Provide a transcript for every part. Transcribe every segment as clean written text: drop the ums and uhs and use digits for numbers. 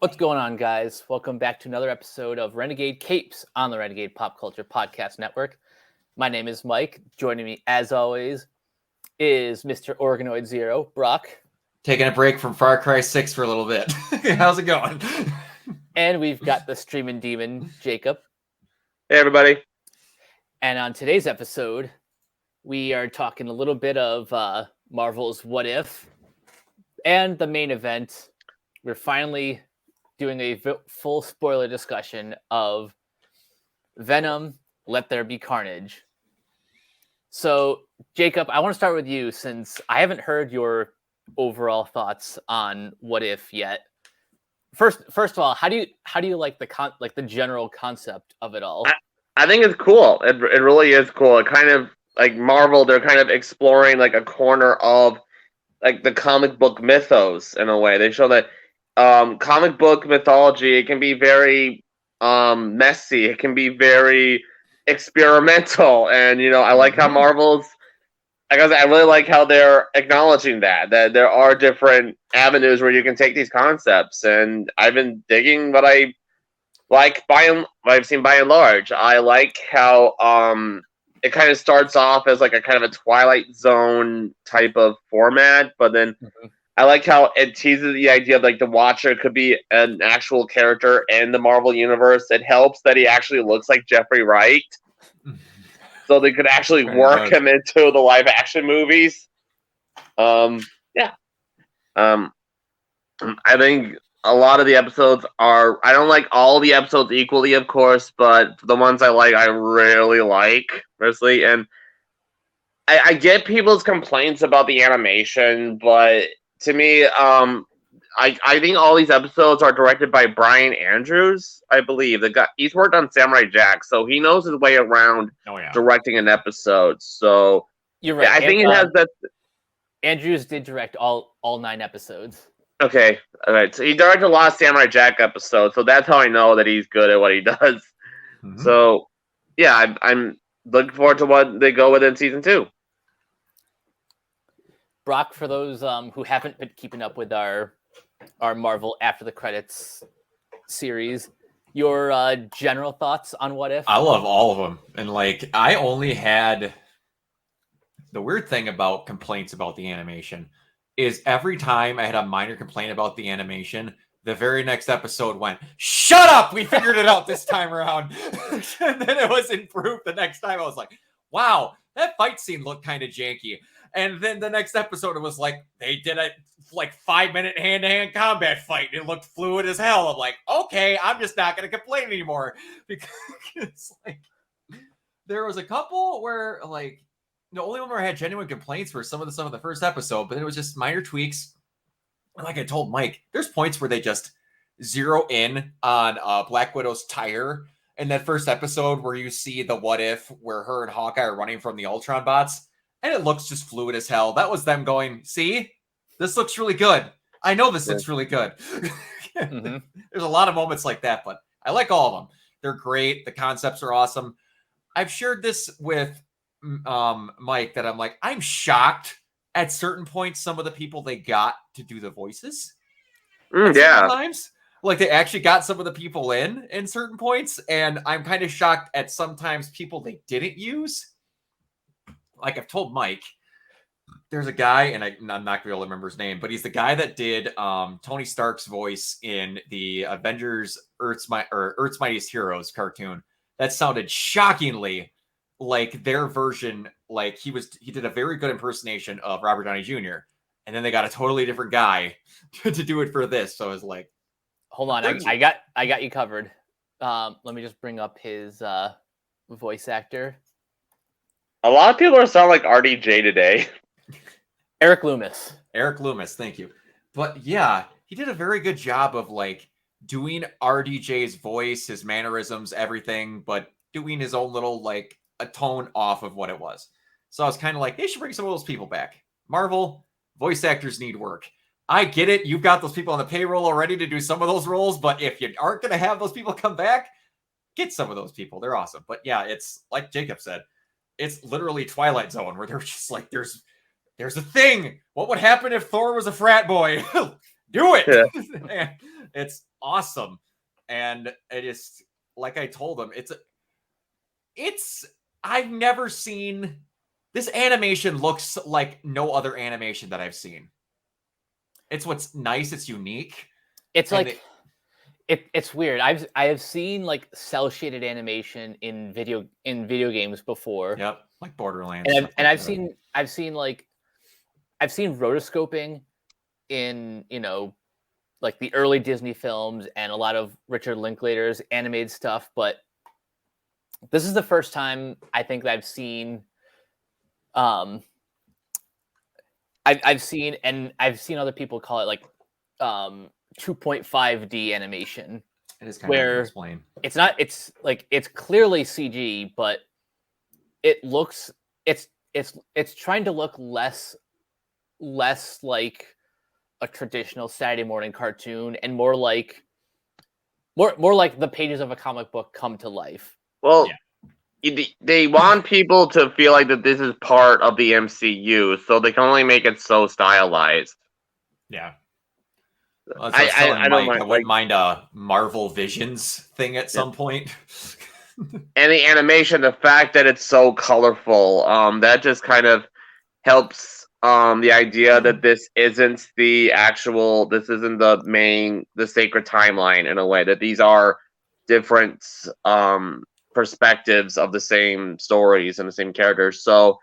What's going on, guys? Welcome back to another episode of Renegade Capes on the Renegade Pop Culture Podcast Network. My name is Mike. Joining me, as always, is Mr. OrganoidZero, Brock. Taking a break from Far Cry 6 for a little bit. How's it going? And we've got the Streamin Demon, Jacob. Hey, everybody. And on today's episode, we are talking a little bit of Marvel's What If and the main event. We're finally doing a full spoiler discussion of Venom, Let There Be Carnage. So, Jacob, I want to start with you since I haven't heard your overall thoughts on What If yet. First of all, how do you like the general concept of it all? I think it's cool. It really is cool. It kind of like Marvel. They're kind of exploring like a corner of like the comic book mythos in a way. They show that comic book mythology, it can be very messy. It can be very experimental, and I like how Marvel's. I really like how they're acknowledging that there are different avenues where you can take these concepts, and I've been digging what I like what I've seen by and large. I like how it kind of starts off as like a kind of a Twilight Zone type of format, but then. I like how it teases the idea of like the Watcher could be an actual character in the Marvel universe. It helps that he actually looks like Jeffrey Wright, so they could actually work him into the live action movies. I think a lot of the episodes are. I don't like all the episodes equally, of course, but the ones I like, I really like personally. And I get people's complaints about the animation, but. To me, I think all these episodes are directed by Brian Andrews, I believe. He's worked on Samurai Jack, so he knows his way around directing an episode. So you're right. Yeah, I think it has that. Andrews did direct all 9 episodes. Okay, all right. So he directed a lot of Samurai Jack episodes, so that's how I know that he's good at what he does. Mm-hmm. So yeah, I'm looking forward to what they go with in season 2. Brock, for those who haven't been keeping up with our Marvel After the Credits series, your general thoughts on What If? I love all of them. And I only had the weird thing about complaints about the animation is every time I had a minor complaint about the animation, the very next episode went, shut up! We figured it out this time around. And then it was improved the next time. I was like, wow, that fight scene looked kind of janky. And then the next episode, it was like, they did a 5-minute hand-to-hand combat fight. It looked fluid as hell. I'm like, okay, I'm just not going to complain anymore. Because there was a couple where the only one where I had genuine complaints were some of the first episode, but it was just minor tweaks. And like I told Mike, there's points where they just zero in on Black Widow's tire. In that first episode where you see the What If, where her and Hawkeye are running from the Ultron bots. And it looks just fluid as hell. That was them going, see? This looks really good. I know this looks really good. Mm-hmm. There's a lot of moments like that, but I like all of them. They're great. The concepts are awesome. I've shared this with Mike that I'm like, I'm shocked at certain points some of the people they got to do the voices. Sometimes. They actually got some of the people in certain points, and I'm kind of shocked at sometimes people they didn't use. Like I've told Mike, there's a guy, and I'm not going to be able to remember his name, but he's the guy that did Tony Stark's voice in the Avengers Earth's Mightiest Heroes cartoon. That sounded shockingly like their version. He did a very good impersonation of Robert Downey Jr. And then they got a totally different guy to do it for this. So I was like, hold on, I got you covered. Let me just bring up his voice actor. A lot of people are sounding like RDJ today. Eric Loomis, thank you. But yeah, he did a very good job of doing RDJ's voice, his mannerisms, everything, but doing his own little a tone off of what it was. So I was kind of like, they should bring some of those people back. Marvel, voice actors need work. I get it. You've got those people on the payroll already to do some of those roles, but if you aren't going to have those people come back, get some of those people. They're awesome. But yeah, it's like Jacob said, it's literally Twilight Zone where they're just like, there's a thing. What would happen if Thor was a frat boy? Do it. Yeah. It's awesome. And it is, like I told him, I've never seen, this animation looks like no other animation that I've seen. It's what's nice, it's unique. It's like, it's weird. I have seen like cell shaded animation in video games before. Yep, like Borderlands. And I've seen rotoscoping in, you know, like the early Disney films and a lot of Richard Linklater's animated stuff, but this is the first time I think that I've seen I've seen other people call it like 2.5D animation. It is kind of hard to explain. It's clearly CG, but it looks it's trying to look less like a traditional Saturday morning cartoon and more like the pages of a comic book come to life. Well, they want people to feel like that this is part of the MCU, so they can only make it so stylized. Yeah. Well, I wouldn't mind a Marvel Visions thing at some point. And the animation, the fact that it's so colorful, that just kind of helps the idea that this isn't the sacred timeline in a way, that these are different perspectives of the same stories and the same characters. So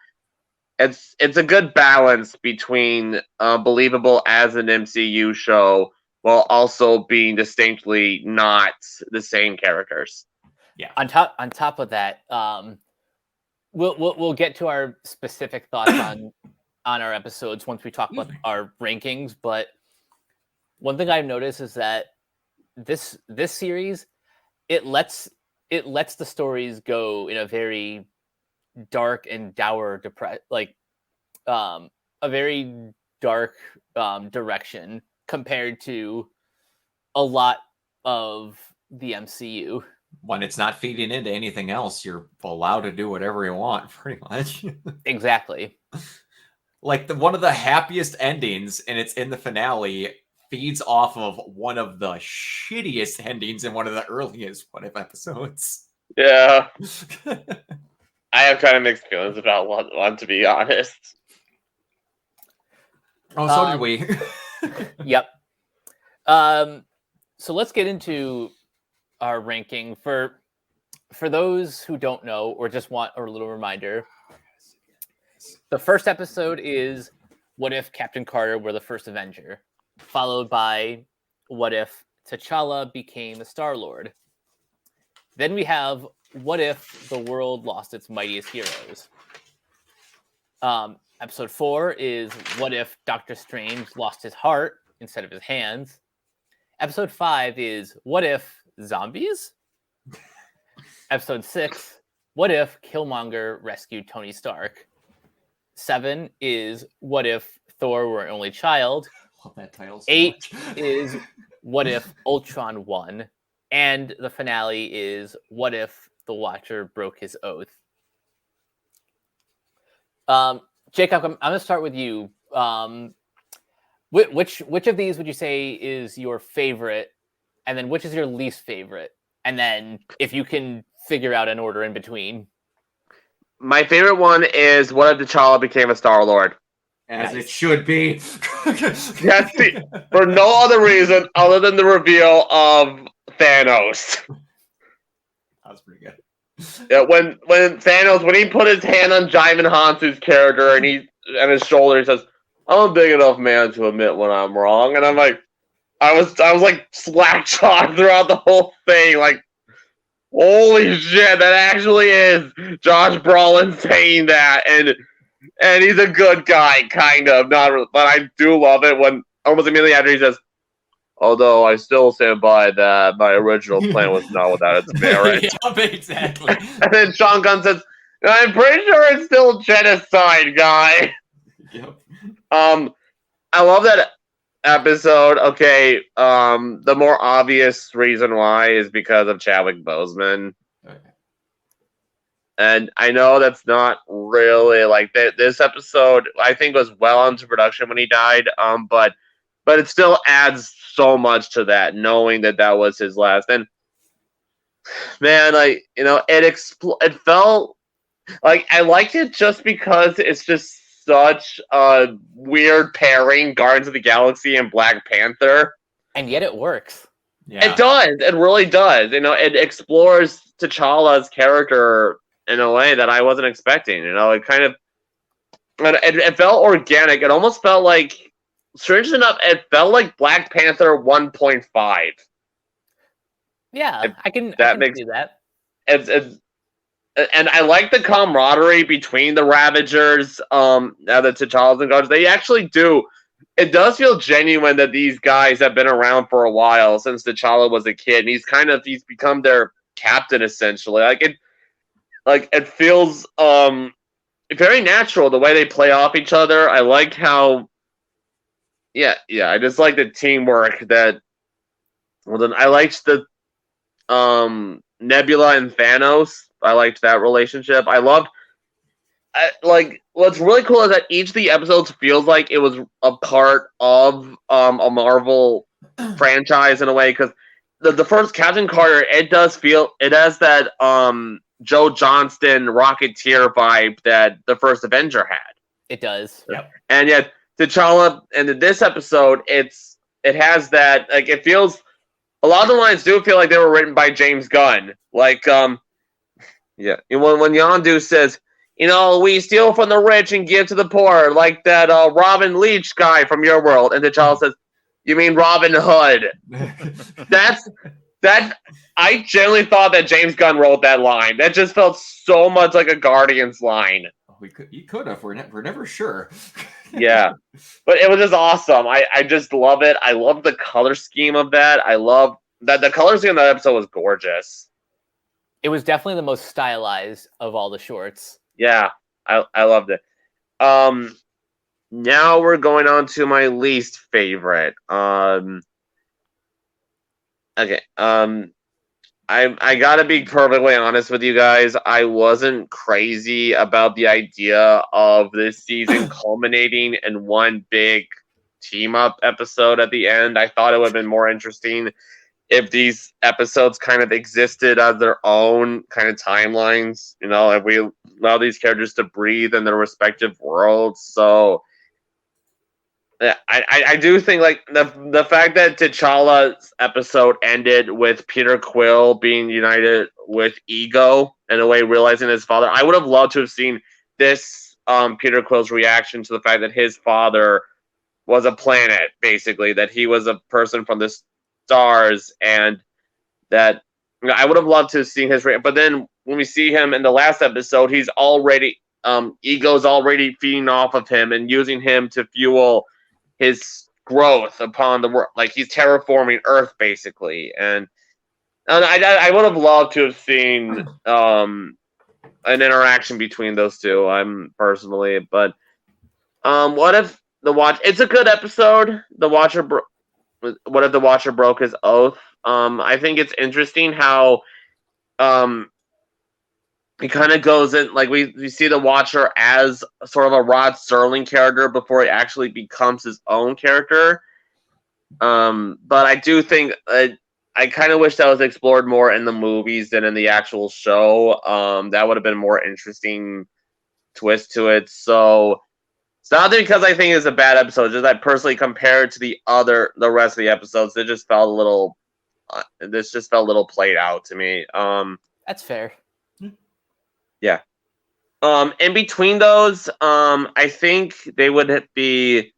it's a good balance between believable as an MCU show while also being distinctly not the same characters. Yeah. On top of that, we'll get to our specific thoughts on our episodes once we talk about our rankings. But one thing I've noticed is that this series, it lets the stories go in a very dark and dour a very dark direction compared to a lot of the MCU. When it's not feeding into anything else, you're allowed to do whatever you want, pretty much. Exactly. Like one of the happiest endings, and it's in the finale, feeds off of one of the shittiest endings in one of the earliest What If episodes. Yeah. I have kind of mixed feelings about one, to be honest. Oh, so did we. Yep. So let's get into our ranking. For those who don't know or just want a little reminder, the first episode is What If Captain Carter were the first Avenger, followed by What If T'Challa became the Star-Lord. Then we have What If the World Lost Its Mightiest Heroes. Episode 4 is What If Doctor Strange lost his heart instead of his hands. Episode 5 is What If Zombies? Episode 6, What If Killmonger rescued Tony Stark? 7 is What If Thor were an only child? Love that title so 8 much. is What If Ultron won? And the finale is What If the Watcher broke his oath? Jacob, I'm going to start with you. Which of these would you say is your favorite? And then which is your least favorite? And then if you can figure out an order in between. My favorite one is What If T'Challa became a Star-Lord? As it should be. Yes, for no other reason other than the reveal of Thanos. That was pretty good. Yeah, when Thanos, when he put his hand on Jaimin Hansu's character and his shoulder, he says, "I'm a big enough man to admit when I'm wrong," and I'm like, I was like slack-jawed throughout the whole thing, like, holy shit, that actually is Josh Brolin saying that, and he's a good guy, kind of, not really, but I do love it when almost immediately after he says, "Although I still stand by that my original plan was not without its merit." Yep, exactly. And then Sean Gunn says, "I'm pretty sure it's still genocide, guy." Yep. I love that episode. Okay, the more obvious reason why is because of Chadwick Boseman. Okay. And I know that's not really like this episode, I think, was well into production when he died. But but it still adds so much to that, knowing that that was his last. And man, it felt like I liked it just because it's just such a weird pairing, Guardians of the Galaxy and Black Panther. And yet it works. Yeah. It does. It really does. It explores T'Challa's character in a way that I wasn't expecting. It kind of, it felt organic. It almost felt like, strange enough, it felt like Black Panther 1.5. Yeah, I can see that. And I like the camaraderie between the Ravagers, now that T'Challa's and Guardians. They actually do. It does feel genuine that these guys have been around for a while since T'Challa was a kid, and he's become their captain essentially. It feels very natural the way they play off each other. I like how, I just like the teamwork that. Well, then I liked the Nebula and Thanos. I liked that relationship. What's really cool is that each of the episodes feels like it was a part of a Marvel franchise in a way, because the first Captain Carter, it has that Joe Johnston Rocketeer vibe that the first Avenger had. It does. Yep. And yet T'Challa, and in this episode, it has that, it feels, a lot of the lines do feel like they were written by James Gunn. When Yondu says, we steal from the rich and give to the poor, like that Robin Leach guy from your world. And T'Challa says, you mean Robin Hood? I genuinely thought that James Gunn wrote that line. That just felt so much like a Guardians line. You could have. We're never sure. Yeah. But it was just awesome. I just love it. I love the color scheme of that. I love that the color scheme of that episode was gorgeous. It was definitely the most stylized of all the shorts. Yeah, I loved it. Now we're going on to my least favorite. Okay. I gotta be perfectly honest with you guys. I wasn't crazy about the idea of this season culminating in one big team up episode at the end. I thought it would have been more interesting if these episodes kind of existed as their own kind of timelines, if we allow these characters to breathe in their respective worlds. So, yeah, I do think the fact that T'Challa's episode ended with Peter Quill being united with Ego in a way, realizing his father. I would have loved to have seen this Peter Quill's reaction to the fact that his father was a planet, basically, that he was a person from the stars, and that I would have loved to have seen his. But then when we see him in the last episode, he's already Ego's already feeding off of him and using him to fuel his growth upon the world. Like, he's terraforming Earth, basically. And I would have loved to have seen an interaction between those two, personally. But what if it's a good episode. What if the Watcher broke his oath? I think it's interesting how he kind of goes in, we see the Watcher as sort of a Rod Serling character before he actually becomes his own character. But I do think I kind of wish that was explored more in the movies than in the actual show. That would have been a more interesting twist to it. So it's not because I think it's a bad episode, just that personally, compared to the rest of the episodes, it just felt a little. This just felt a little played out to me. That's fair. Yeah. In between those, I think they would be.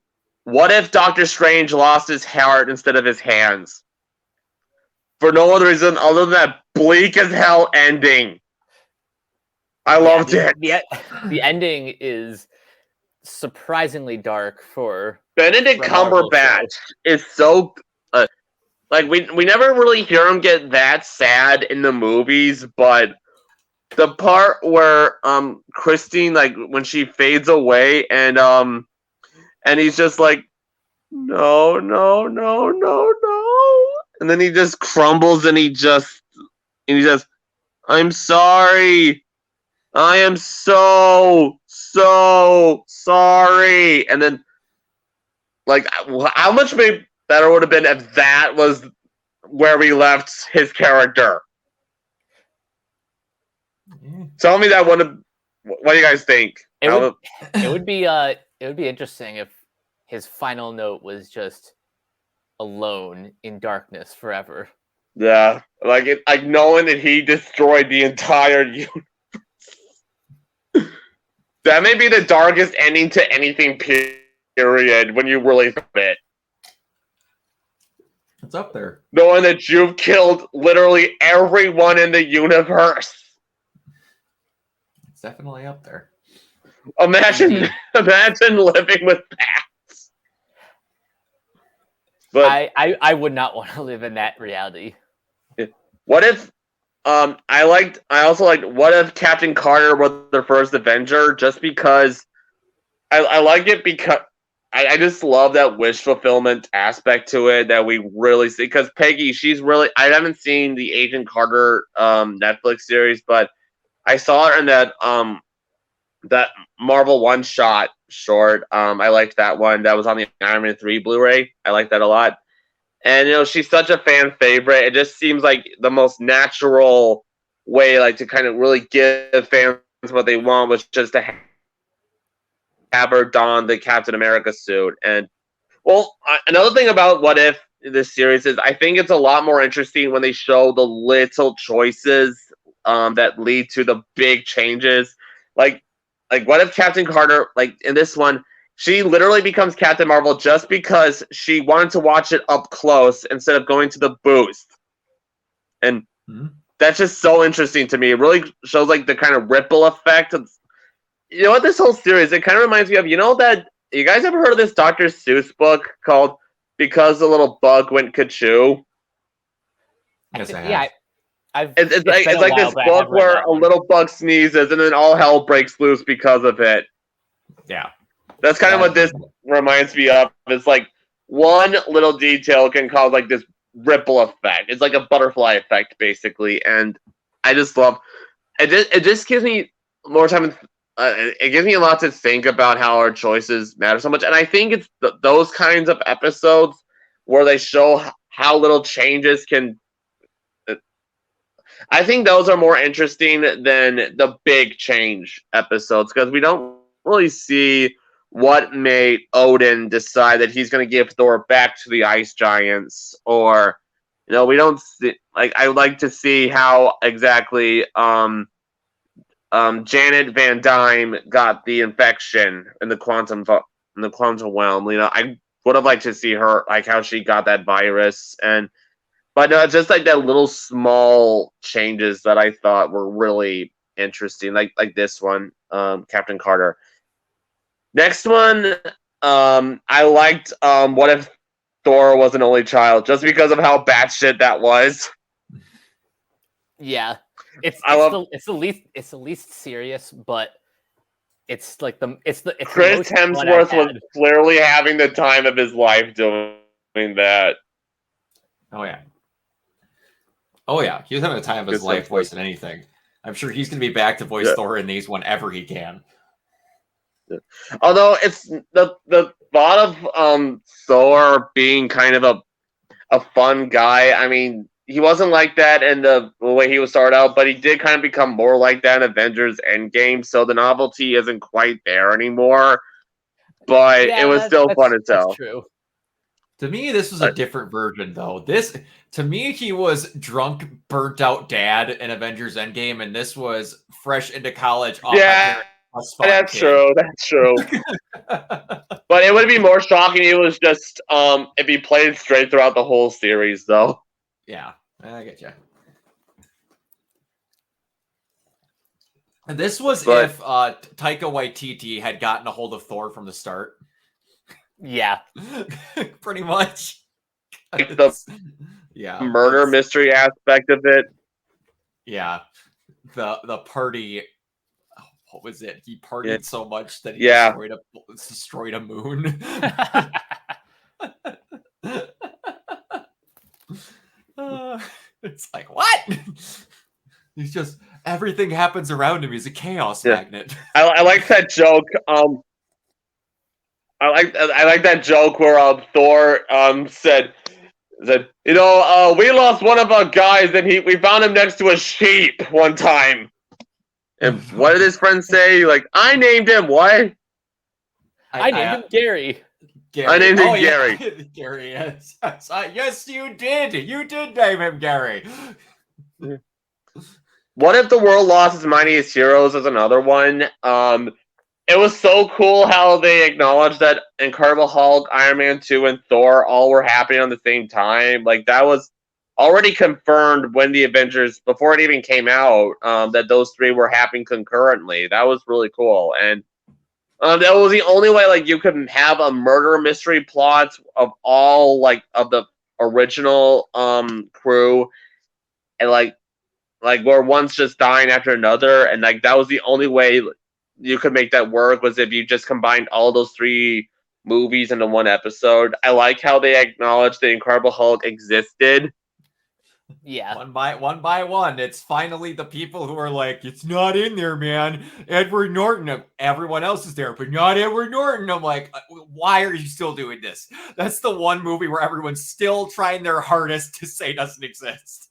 What if Doctor Strange lost his heart instead of his hands? For no other reason other than that bleak as hell ending. I loved it. The ending is surprisingly dark for Benedict Cumberbatch is so we never really hear him get that sad in the movies, but the part where Christine, when she fades away and he's just like, no, and then he just crumbles and he just I'm sorry, I am so sorry, and then Like, how much better would have been if that was where we left his character? Tell me that would have. What do you guys think? It would be interesting if his final note was just alone in darkness forever. Yeah, like knowing that he destroyed the entire universe. That may be the darkest ending to anything. Period. When you really think of it, it's up there. Knowing that you've killed literally everyone in the universe. It's definitely up there. Imagine living with that. But I would not want to live in that reality. What if I also liked what if Captain Carter was the first Avenger, just because I like it because I just love that wish fulfillment aspect to it that we really see, because Peggy, I haven't seen the Agent Carter Netflix series, but I saw her in that Marvel one-shot short. I liked that one. That was on the Iron Man 3 Blu-ray. I like that a lot. And, she's such a fan favorite. It just seems like the most natural way, like, to kind of really give fans what they want, was just to have her don the Captain America suit. And, well, another thing about What If this series is I think it's a lot more interesting when they show the little choices that lead to the big changes. Like, what if Captain Carter, like, in this one, she literally becomes Captain Marvel just because she wanted to watch it up close instead of going to the booth. And that's just so interesting to me. It really shows, like, the kind of ripple effect. You know what, this whole series, it kind of reminds me of, that, you guys ever heard of this Dr. Seuss book called Because the Little Bug Went Cuckoo? Yes, I have. Yeah, it's like this book where a little bug sneezes and then all hell breaks loose because of it. Yeah. That's kind of what this reminds me of. It's like one little detail can cause like this ripple effect. It's like a butterfly effect, basically. And I just love it. It just gives me more time. It gives me a lot to think about how our choices matter so much. And I think it's those kinds of episodes where they show how little changes can. I think those are more interesting than the big change episodes, because we don't really see what made Odin decide that he's going to give Thor back to the Ice Giants, or we don't see, like, I would like to see how exactly Janet Van Dyne got the infection in the quantum realm. I would have liked to see her, like, how she got that virus. But no, just like that little small changes that I thought were really interesting, like this one, Captain Carter. Next one, I liked What If Thor Was an Only Child, just because of how batshit that was. Yeah, it's the least serious, but it's like it's Chris Hemsworth was clearly having the time of his life doing that. Oh yeah. He was having the time of his life voicing anything. I'm sure he's going to be back to voice Thor in these whenever he can. Although it's the thought of Thor being kind of a fun guy. I mean, he wasn't like that in the way he would start out, but he did kind of become more like that in Avengers Endgame. So the novelty isn't quite there anymore. But it was still fun as hell. That's true. To me, this was a different version, though. To me, he was drunk, burnt out dad in Avengers Endgame, and this was fresh into college. That's true. That's true. But it would be more shocking. It was just if he played straight throughout the whole series, though. Yeah, I get you. And this was if Taika Waititi had gotten a hold of Thor from the start. Yeah, pretty much. Like the murder mystery aspect of it. Yeah, the party. What was it? He partied so much that he destroyed a moon. It's like, what? He's just, everything happens around him. He's a chaos magnet. I like that joke. I like that joke where Thor said, we lost one of our guys and we found him next to a sheep one time. And what did his friend say? Like, I named him what? I named him Gary. I named him Gary. Yeah. Gary, yes. Yes, you did. You did name him Gary. What if the world lost its mightiest heroes as another one? It was so cool how they acknowledged that Incredible Hulk, Iron Man 2, and Thor all were happening on the same time. Like, that was already confirmed when the Avengers, before it even came out, that those three were happening concurrently. That was really cool. And that was the only way, like, you could have a murder mystery plot of all, like, of the original crew, and, like where one's just dying after another, and, like, that was the only way you could make that work, was if you just combined all those three movies into one episode. I like how they acknowledged the Incredible Hulk existed. Yeah. One by one. It's finally the people who are like, it's not in there, man. Edward Norton. Everyone else is there, but not Edward Norton. I'm like, why are you still doing this? That's the one movie where everyone's still trying their hardest to say doesn't exist.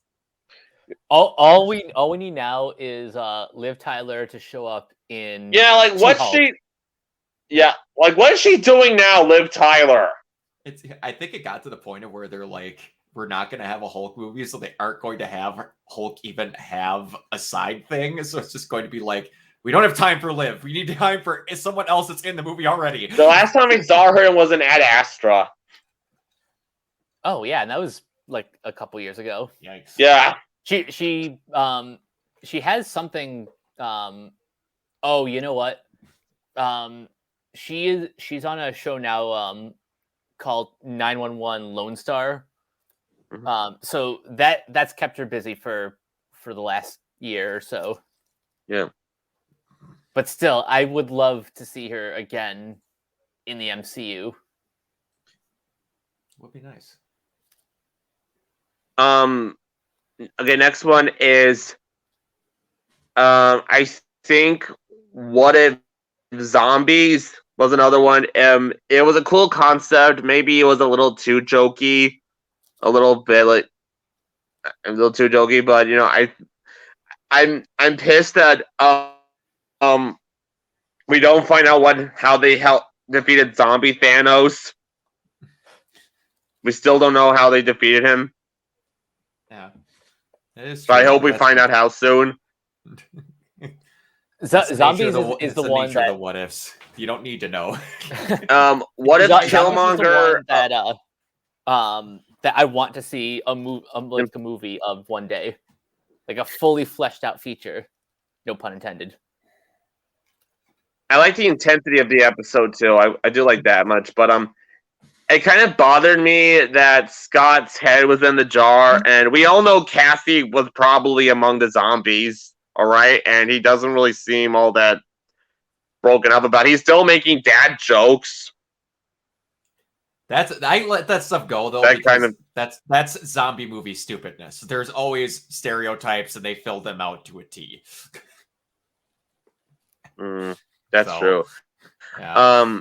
All we need now is Liv Tyler to show up in like what's she? Yeah, like what is she doing now, Liv Tyler? I think it got to the point of where they're like, we're not going to have a Hulk movie, so they aren't going to have Hulk even have a side thing. So it's just going to be like, we don't have time for Liv. We need time for someone else that's in the movie already. The last time we saw her was in Ad Astra. Oh yeah, and that was like a couple years ago. Yikes. Yeah. She has something. Oh, you know what? She's on a show now called 911 Lone Star. Mm-hmm. So that's kept her busy for the last year or so. Yeah. But still, I would love to see her again in the MCU. Would be nice. Okay, next one is I think What If Zombies was another one. It was a cool concept. Maybe it was a little too jokey. A little bit like a little too jokey, but I'm pissed that we don't find out how they defeated Zombie Thanos. We still don't know how they defeated him. Yeah. So I hope we find out how soon. Zombies is the one that the what ifs. You don't need to know. What if Killmonger that I want to see a movie of one day, like a fully fleshed out feature. No pun intended. I like the intensity of the episode too. I do like that much, but it kind of bothered me that Scott's head was in the jar, and we all know Cassie was probably among the zombies, all right? And he doesn't really seem all that broken up about it. He's still making dad jokes. I let that stuff go though. That's zombie movie stupidness. There's always stereotypes, and they fill them out to a T. That's true. Yeah.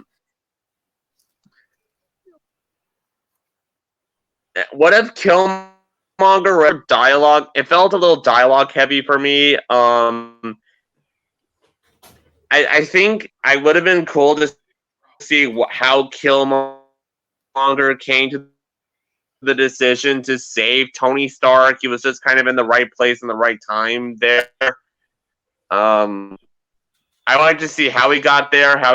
What if Killmonger read dialogue? It felt a little dialogue heavy for me. I think I would have been cool to see how Killmonger came to the decision to save Tony Stark. He was just kind of in the right place in the right time there. I wanted to see how he got there, how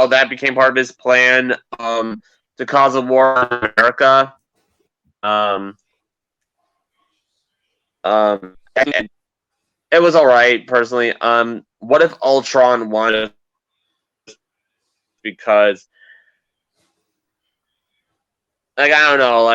that became part of his plan to cause a war in America. And it was all right personally. What if Ultron won? Because I don't know,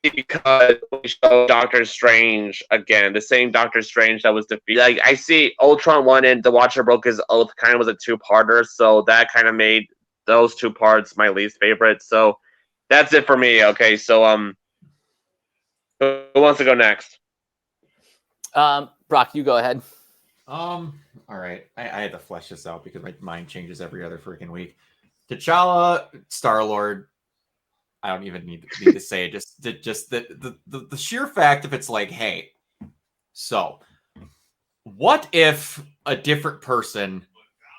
because we show Doctor Strange again, the same Doctor Strange that was defeated. I see Ultron won, and the Watcher broke his oath kind of was a two-parter, so that kind of made those two parts my least favorite. So that's it for me. Okay, so who wants to go next? Brock, you go ahead. All right. I had to flesh this out because my mind changes every other freaking week. T'Challa, Star-Lord. I don't even need to say it. Just the sheer fact of it's like, hey, so what if a different person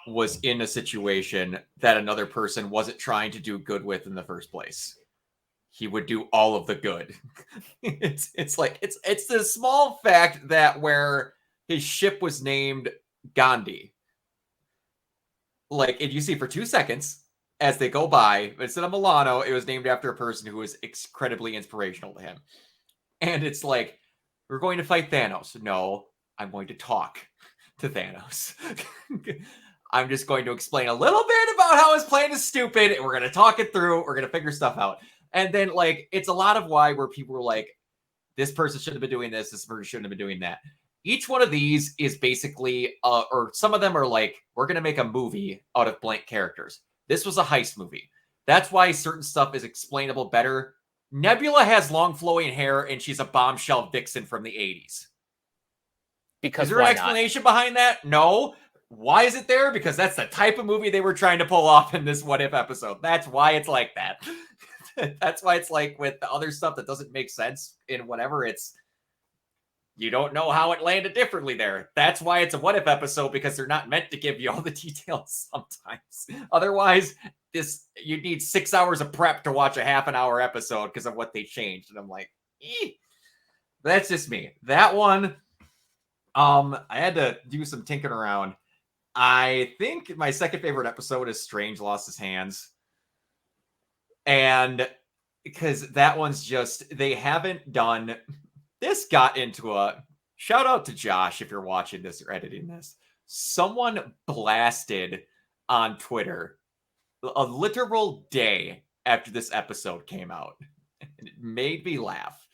was in a situation that another person wasn't trying to do good with in the first place? He would do all of the good. it's the small fact that where his ship was named Gandhi. Like, if you see for 2 seconds as they go by, instead of Milano, it was named after a person who was incredibly inspirational to him. And it's like, we're going to fight Thanos. No, I'm going to talk to Thanos. I'm just going to explain a little bit about how his plan is stupid, and we're going to talk it through. We're going to figure stuff out. And then, like, it's a lot of why where people were like, this person shouldn't have been doing this person shouldn't have been doing that. Each one of these is basically, or some of them are like, we're going to make a movie out of blank characters. This was a heist movie. That's why certain stuff is explainable better. Nebula has long flowing hair and she's a bombshell vixen from the 80s. Because is there an explanation behind that? No. Why is it there? Because that's the type of movie they were trying to pull off in this What If episode. That's why it's like that. That's why it's like with the other stuff that doesn't make sense in whatever, it's you don't know how it landed differently there. That's why it's a What If episode, because they're not meant to give you all the details sometimes. Otherwise, you need 6 hours of prep to watch a half an hour episode because of what they changed. And I'm like, that's just me. That one, I had to do some tinkering around. I think my second favorite episode is Strange Lost His Hands. And because that one's just, they haven't done, this got into a, shout out to Josh if you're watching this or editing this. Someone blasted on Twitter a literal day after this episode came out. And it made me laugh.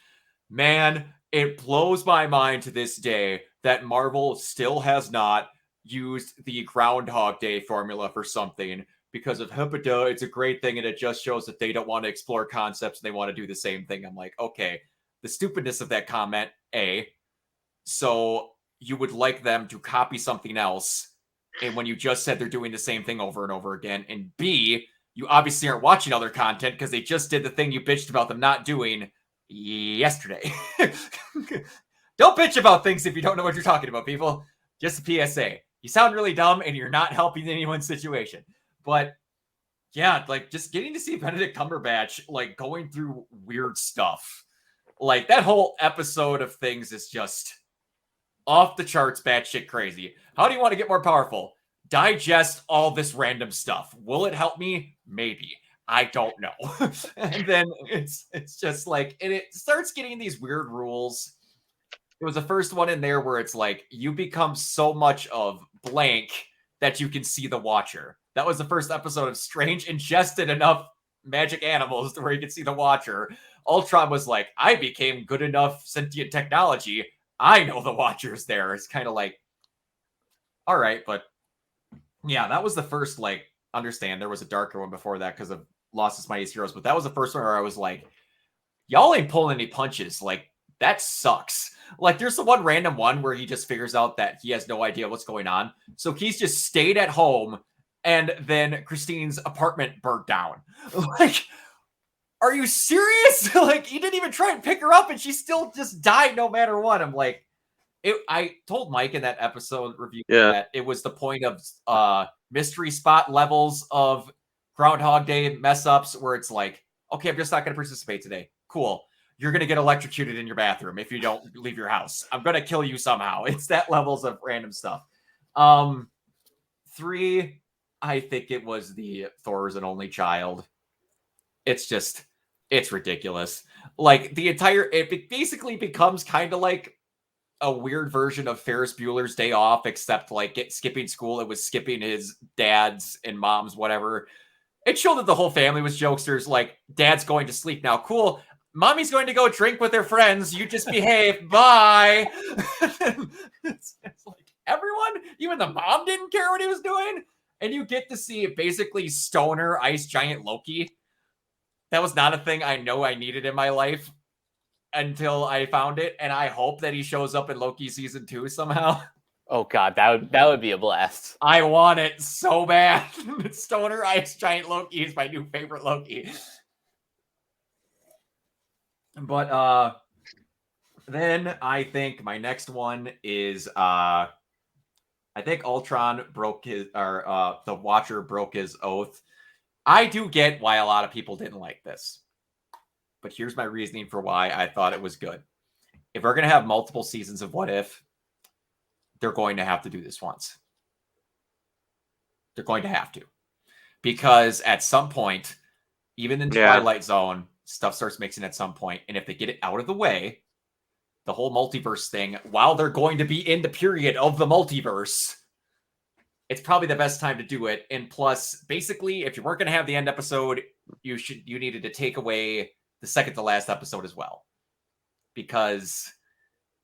Man, it blows my mind to this day that Marvel still has not used the Groundhog Day formula for something because of Hippoda. It's a great thing, and it just shows that they don't want to explore concepts and they want to do the same thing. I'm like, okay, the stupidness of that comment, A, so you would like them to copy something else, and when you just said they're doing the same thing over and over again, and B, you obviously aren't watching other content because they just did the thing you bitched about them not doing yesterday. Don't bitch about things if you don't know what you're talking about, people. Just a PSA. You sound really dumb and you're not helping anyone's situation. But yeah, like just getting to see Benedict Cumberbatch like going through weird stuff. Like that whole episode of things is just off the charts, batshit crazy. How do you want to get more powerful? Digest all this random stuff. Will it help me? Maybe. I don't know. And then it's just like, and it starts getting these weird rules. It was the first one in there where it's like, you become so much of blank that you can see the Watcher. That was the first episode of Strange ingested enough magic animals to where you could see the Watcher. Ultron was like, I became good enough sentient technology. I know the Watcher's there. It's kind of like, all right, but yeah, that was the first, like, understand there was a darker one before that because of Lost His Mightiest Heroes, but that was the first one where I was like, y'all ain't pulling any punches. Like, that sucks. Like, there's the one random one where he just figures out that he has no idea what's going on. So he's just stayed at home, and then Christine's apartment burnt down. Like, are you serious? Like, he didn't even try and pick her up, and she still just died no matter what. I'm like, I told Mike in that episode review that it was the point of mystery spot levels of Groundhog Day mess ups where it's like, okay, I'm just not going to participate today. Cool. You're going to get electrocuted in your bathroom if you don't leave your house. I'm going to kill you somehow. It's that levels of random stuff. 3, I think it was the Thor is an only child. It's just, it's ridiculous. Like the entire, it basically becomes kind of like a weird version of Ferris Bueller's Day Off, except like skipping school. It was skipping his dad's and mom's, whatever. It showed that the whole family was jokesters. Like, dad's going to sleep now. Cool. Mommy's going to go drink with her friends. You just behave. Bye. It's like everyone, even the mom didn't care what he was doing. And you get to see basically stoner ice giant Loki. That was not a thing I know I needed in my life until I found it. And I hope that he shows up in Loki season 2 somehow. Oh god, that would be a blast. I want it so bad. Stoner Ice Giant Loki is my new favorite Loki. But then I think my next one is I think Ultron broke his, or the Watcher broke his oath. I do get why a lot of people didn't like this, but here's my reasoning for why I thought it was good. If we're gonna have multiple seasons of What If, they're going to have to do this once. They're going to have to. Because at some point, even in Twilight Zone, stuff starts mixing at some point. And if they get it out of the way, the whole multiverse thing, while they're going to be in the period of the multiverse, it's probably the best time to do it. And plus, basically, if you weren't going to have the end episode, you needed to take away the second to last episode as well. Because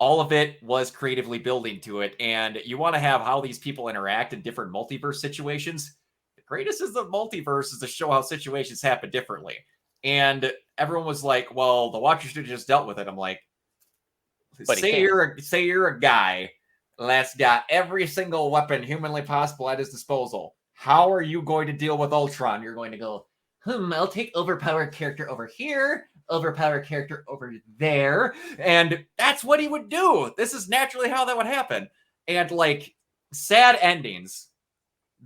all of it was creatively building to it, and you want to have how these people interact in different multiverse situations. The greatest is the multiverse is to show how situations happen differently. And everyone was like, well, the Watcher should have just dealt with it. I'm like, say you're a guy that's got every single weapon humanly possible at his disposal. How are you going to deal with Ultron? You're going to go, I'll take overpowered character over here, overpowered character over there. And that's what he would do. This is naturally how that would happen. And like sad endings,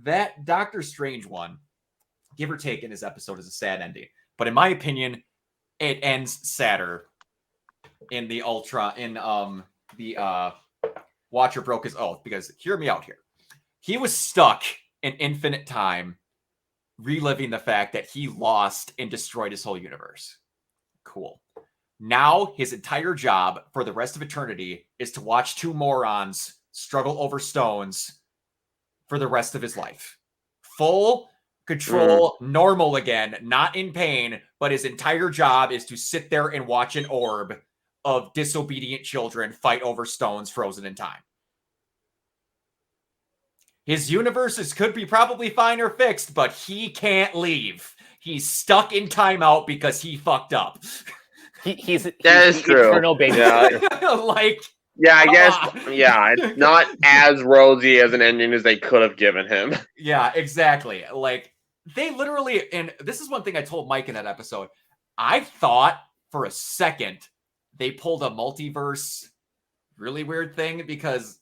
that Doctor Strange one, give or take in his episode, is a sad ending. But in my opinion, it ends sadder in the Watcher broke his oath, because hear me out here. He was stuck in infinite time reliving the fact that he lost and destroyed his whole universe. Cool. Now his entire job for the rest of eternity is to watch two morons struggle over stones for the rest of his life. Full control, normal again, not in pain, but his entire job is to sit there and watch an orb of disobedient children fight over stones frozen in time. His universes could be probably fine or fixed, but he can't leave. He's stuck in timeout because he fucked up. He's that is true. Eternal baby. Like, yeah, I guess. Yeah, it's not as rosy as an ending as they could have given him. Yeah, exactly. Like, they literally, and this is one thing I told Mike in that episode. I thought for a second they pulled a multiverse really weird thing, because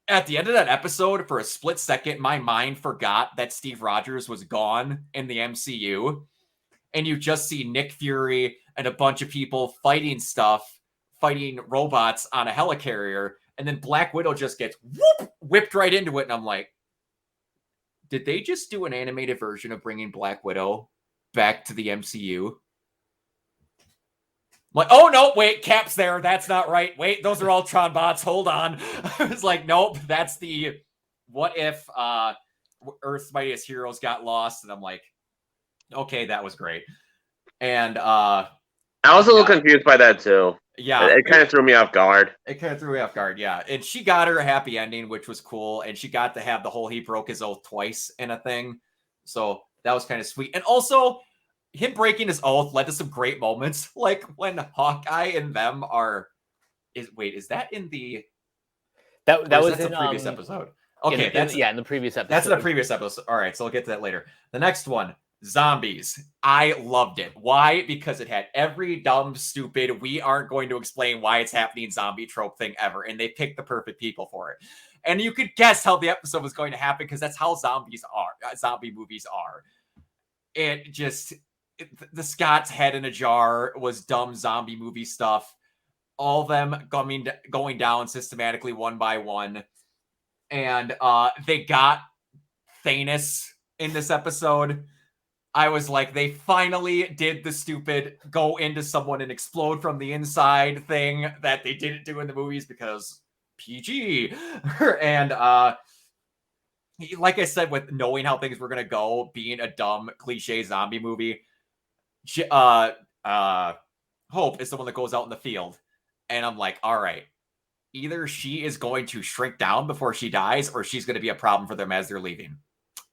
at the end of that episode, for a split second, my mind forgot that Steve Rogers was gone in the MCU. And you just see Nick Fury and a bunch of people fighting robots on a helicarrier. And then Black Widow just gets whipped right into it. And I'm like, did they just do an animated version of bringing Black Widow back to the MCU? Like, oh, no, wait, Cap's there. That's not right. Wait, those are Ultron bots. Hold on. I was like, nope, that's the What If Earth's Mightiest Heroes got lost. And I'm like, okay, that was great. And I was a little confused by that, too. Yeah. It kind of threw me off guard. Yeah. And she got her a happy ending, which was cool. And she got to have the whole he broke his oath twice in a thing. So that was kind of sweet. And also, him breaking his oath led to some great moments, like when Hawkeye and them is that in the that was in the previous episode? Okay, in the previous episode. That's in the previous episode. All right, so we'll get to that later. The next one, zombies. I loved it. Why? Because it had every dumb, stupid, we aren't going to explain why it's happening zombie trope thing ever, and they picked the perfect people for it. And you could guess how the episode was going to happen, because that's how zombie movies are. It just, the Scott's head in a jar was dumb zombie movie stuff. All of them going down systematically one by one. And they got Thanos in this episode. I was like, they finally did the stupid go into someone and explode from the inside thing that they didn't do in the movies because PG. And like I said, with knowing how things were going to go, being a dumb cliche zombie movie, Hope is the one that goes out in the field. And I'm like, all right, either she is going to shrink down before she dies, or she's going to be a problem for them as they're leaving.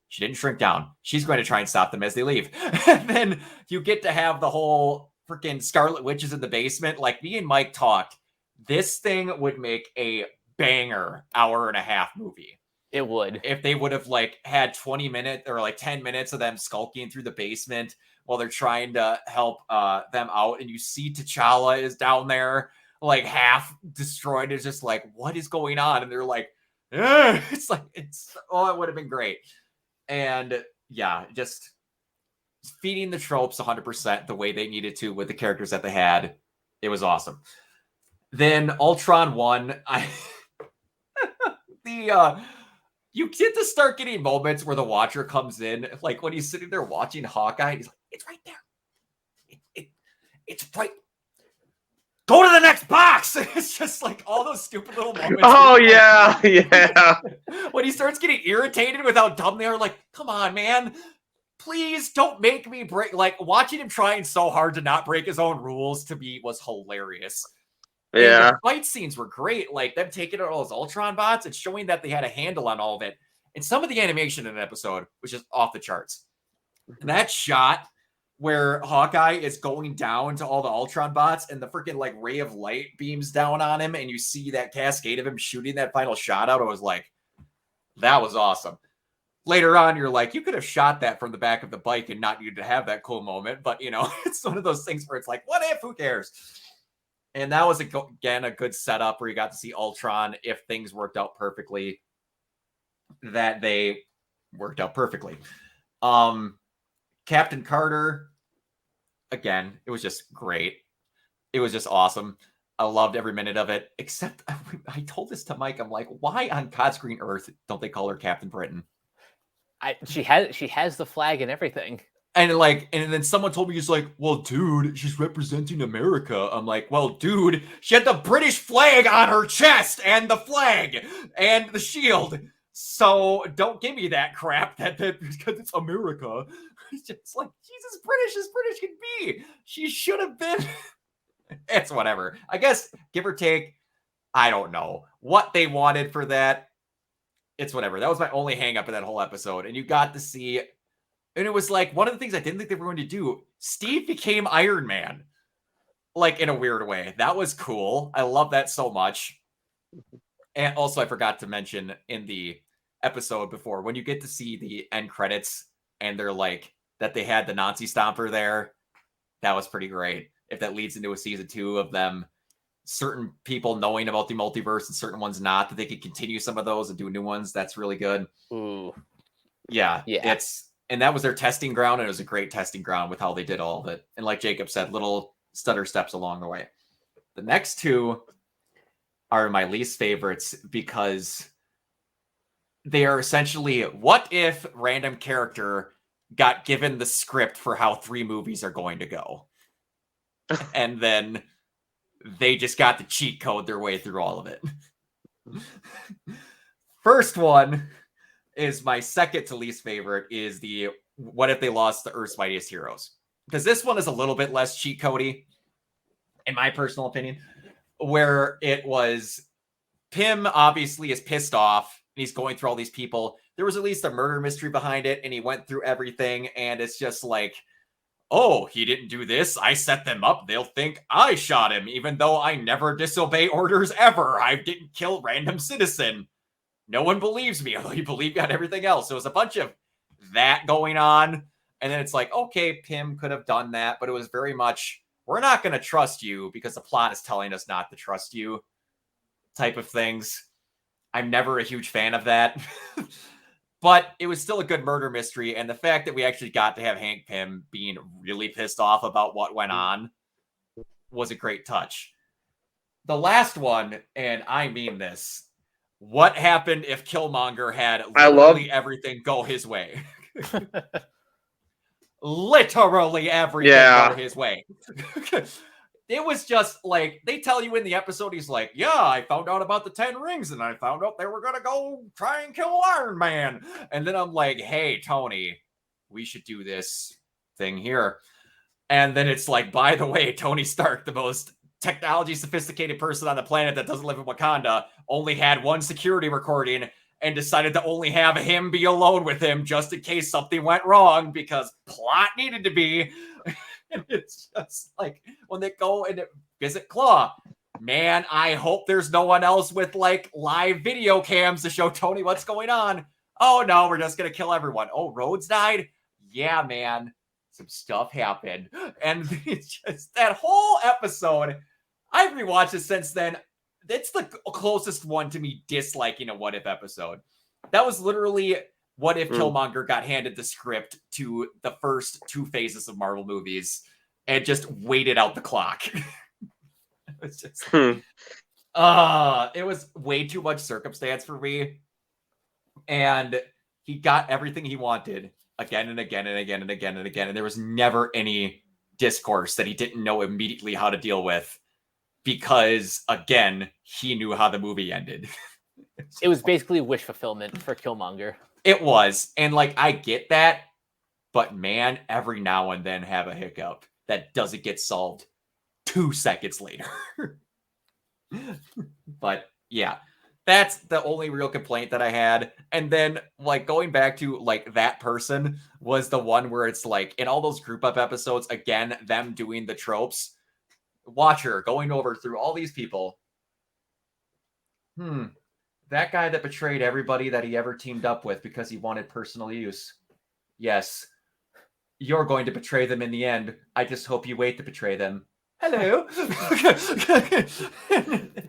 She didn't shrink down. She's going to try and stop them as they leave. And then you get to have the whole freaking Scarlet Witches in the basement. Like, me and Mike talked. This thing would make a banger hour-and-a-half movie. It would. If they would have like had 20 minutes or like 10 minutes of them skulking through the basement while they're trying to help them out, and you see T'Challa is down there like half destroyed. It's just like, what is going on? And they're like, it's like, it would have been great. And yeah, just feeding the tropes 100% the way they needed to with the characters that they had. It was awesome. Then Ultron 1, you get to start getting moments where the Watcher comes in, like when he's sitting there watching Hawkeye, he's like, it's right there. It's right. Go to the next box. It's just like all those stupid little moments. Oh, yeah. When he starts getting irritated with how dumb they are, like, come on, man. Please don't make me break. Like, watching him trying so hard to not break his own rules to me was hilarious. Yeah. And the fight scenes were great. Like, them taking out all those Ultron bots and showing that they had a handle on all of it. And some of the animation in the episode was just off the charts. And that shot where Hawkeye is going down to all the Ultron bots and the freaking like ray of light beams down on him, and you see that cascade of him shooting that final shot out. I was like, that was awesome. Later on, you're like, you could have shot that from the back of the bike and not needed to have that cool moment. But, you know, it's one of those things where it's like, what if? Who cares? And that was, again, a good setup where you got to see Ultron, if things worked out perfectly, that they worked out perfectly. Captain Carter, again, it was just great. It was just awesome. I loved every minute of it, except I told this to Mike. I'm like, why on God's green earth don't they call her Captain Britain? She has the flag and everything. And then someone told me, he's like, well, dude, she's representing America. I'm like, well, dude, she had the British flag on her chest and the flag and the shield. So don't give me that crap that because it's America. It's just like, she's as British as British can be. She should have been. It's whatever. I guess, give or take, I don't know what they wanted for that. It's whatever. That was my only hang up in that whole episode. And you got to see, and it was like one of the things I didn't think they were going to do. Steve became Iron Man, like in a weird way. That was cool. I love that so much. And also, I forgot to mention in the episode before, when you get to see the end credits and they're like, that they had the Nazi Stomper there, that was pretty great. If that leads into a season 2 of them, certain people knowing about the multiverse and certain ones not, that they could continue some of those and do new ones, that's really good. Ooh. Yeah. And that was their testing ground, and it was a great testing ground with how they did all of it. And like Jacob said, little stutter steps along the way. The next 2 are my least favorites because they are essentially, what if random character got given the script for how 3 movies are going to go? And then they just got to cheat code their way through all of it. First one is my second to least favorite, is the what if they lost the Earth's Mightiest Heroes? Because this one is a little bit less cheat codey, in my personal opinion, where it was Pym obviously is pissed off and he's going through all these people. There was at least a murder mystery behind it, and he went through everything, and it's just like, oh, he didn't do this. I set them up. They'll think I shot him, even though I never disobey orders ever. I didn't kill random citizen. No one believes me, although you believe me on everything else. There was a bunch of that going on. And then it's like, okay, Pym could have done that, but it was very much, we're not going to trust you because the plot is telling us not to trust you type of things. I'm never a huge fan of that. But it was still a good murder mystery, and the fact that we actually got to have Hank Pym being really pissed off about what went on was a great touch. The last one, and I mean this, what happened if Killmonger had literally everything go his way? Literally everything go his way. It was just like, they tell you in the episode, he's like, yeah, I found out about the 10 rings and I found out they were going to go try and kill Iron Man. And then I'm like, hey, Tony, we should do this thing here. And then it's like, by the way, Tony Stark, the most technology sophisticated person on the planet that doesn't live in Wakanda, only had one security recording and decided to only have him be alone with him just in case something went wrong because plot needed to be. And it's just like when they go and visit Claw, Man, I hope there's no one else with like live video cams to show Tony what's going on. Oh no, we're just gonna kill everyone. Oh, Rhodes died? Yeah, man. Some stuff happened. And it's just that whole episode, I've rewatched it since then. It's the closest one to me disliking a What If episode. That was literally What If Killmonger got handed the script to the first 2 phases of Marvel movies and just waited out the clock. It was just it was way too much circumstance for me. And he got everything he wanted again and again and again and again and again. And there was never any discourse that he didn't know immediately how to deal with because, again, he knew how the movie ended. It was basically wish fulfillment for Killmonger. It was. And, like, I get that. But, man, every now and then have a hiccup that doesn't get solved 2 seconds later. But, yeah. That's the only real complaint that I had. And then, like, going back to, like, that person was the one where it's, like, in all those group up episodes, again, them doing the tropes. Watcher going over through all these people. That guy that betrayed everybody that he ever teamed up with because he wanted personal use. Yes. You're going to betray them in the end. I just hope you wait to betray them. Hello. It's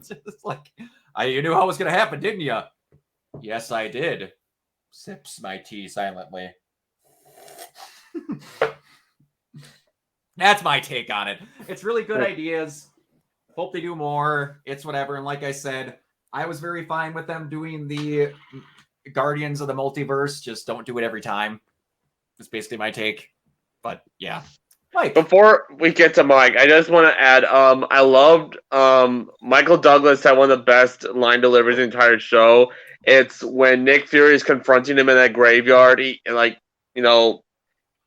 just like, you knew how it was going to happen, didn't you? Yes, I did. Sips my tea silently. That's my take on it. It's really good ideas. Hope they do more. It's whatever. And like I said, I was very fine with them doing the Guardians of the Multiverse. Just don't do it every time. That's basically my take. But yeah. Mike. Before we get to Mike, I just want to add, I loved Michael Douglas had one of the best line deliveries in the entire show. It's when Nick Fury is confronting him in that graveyard,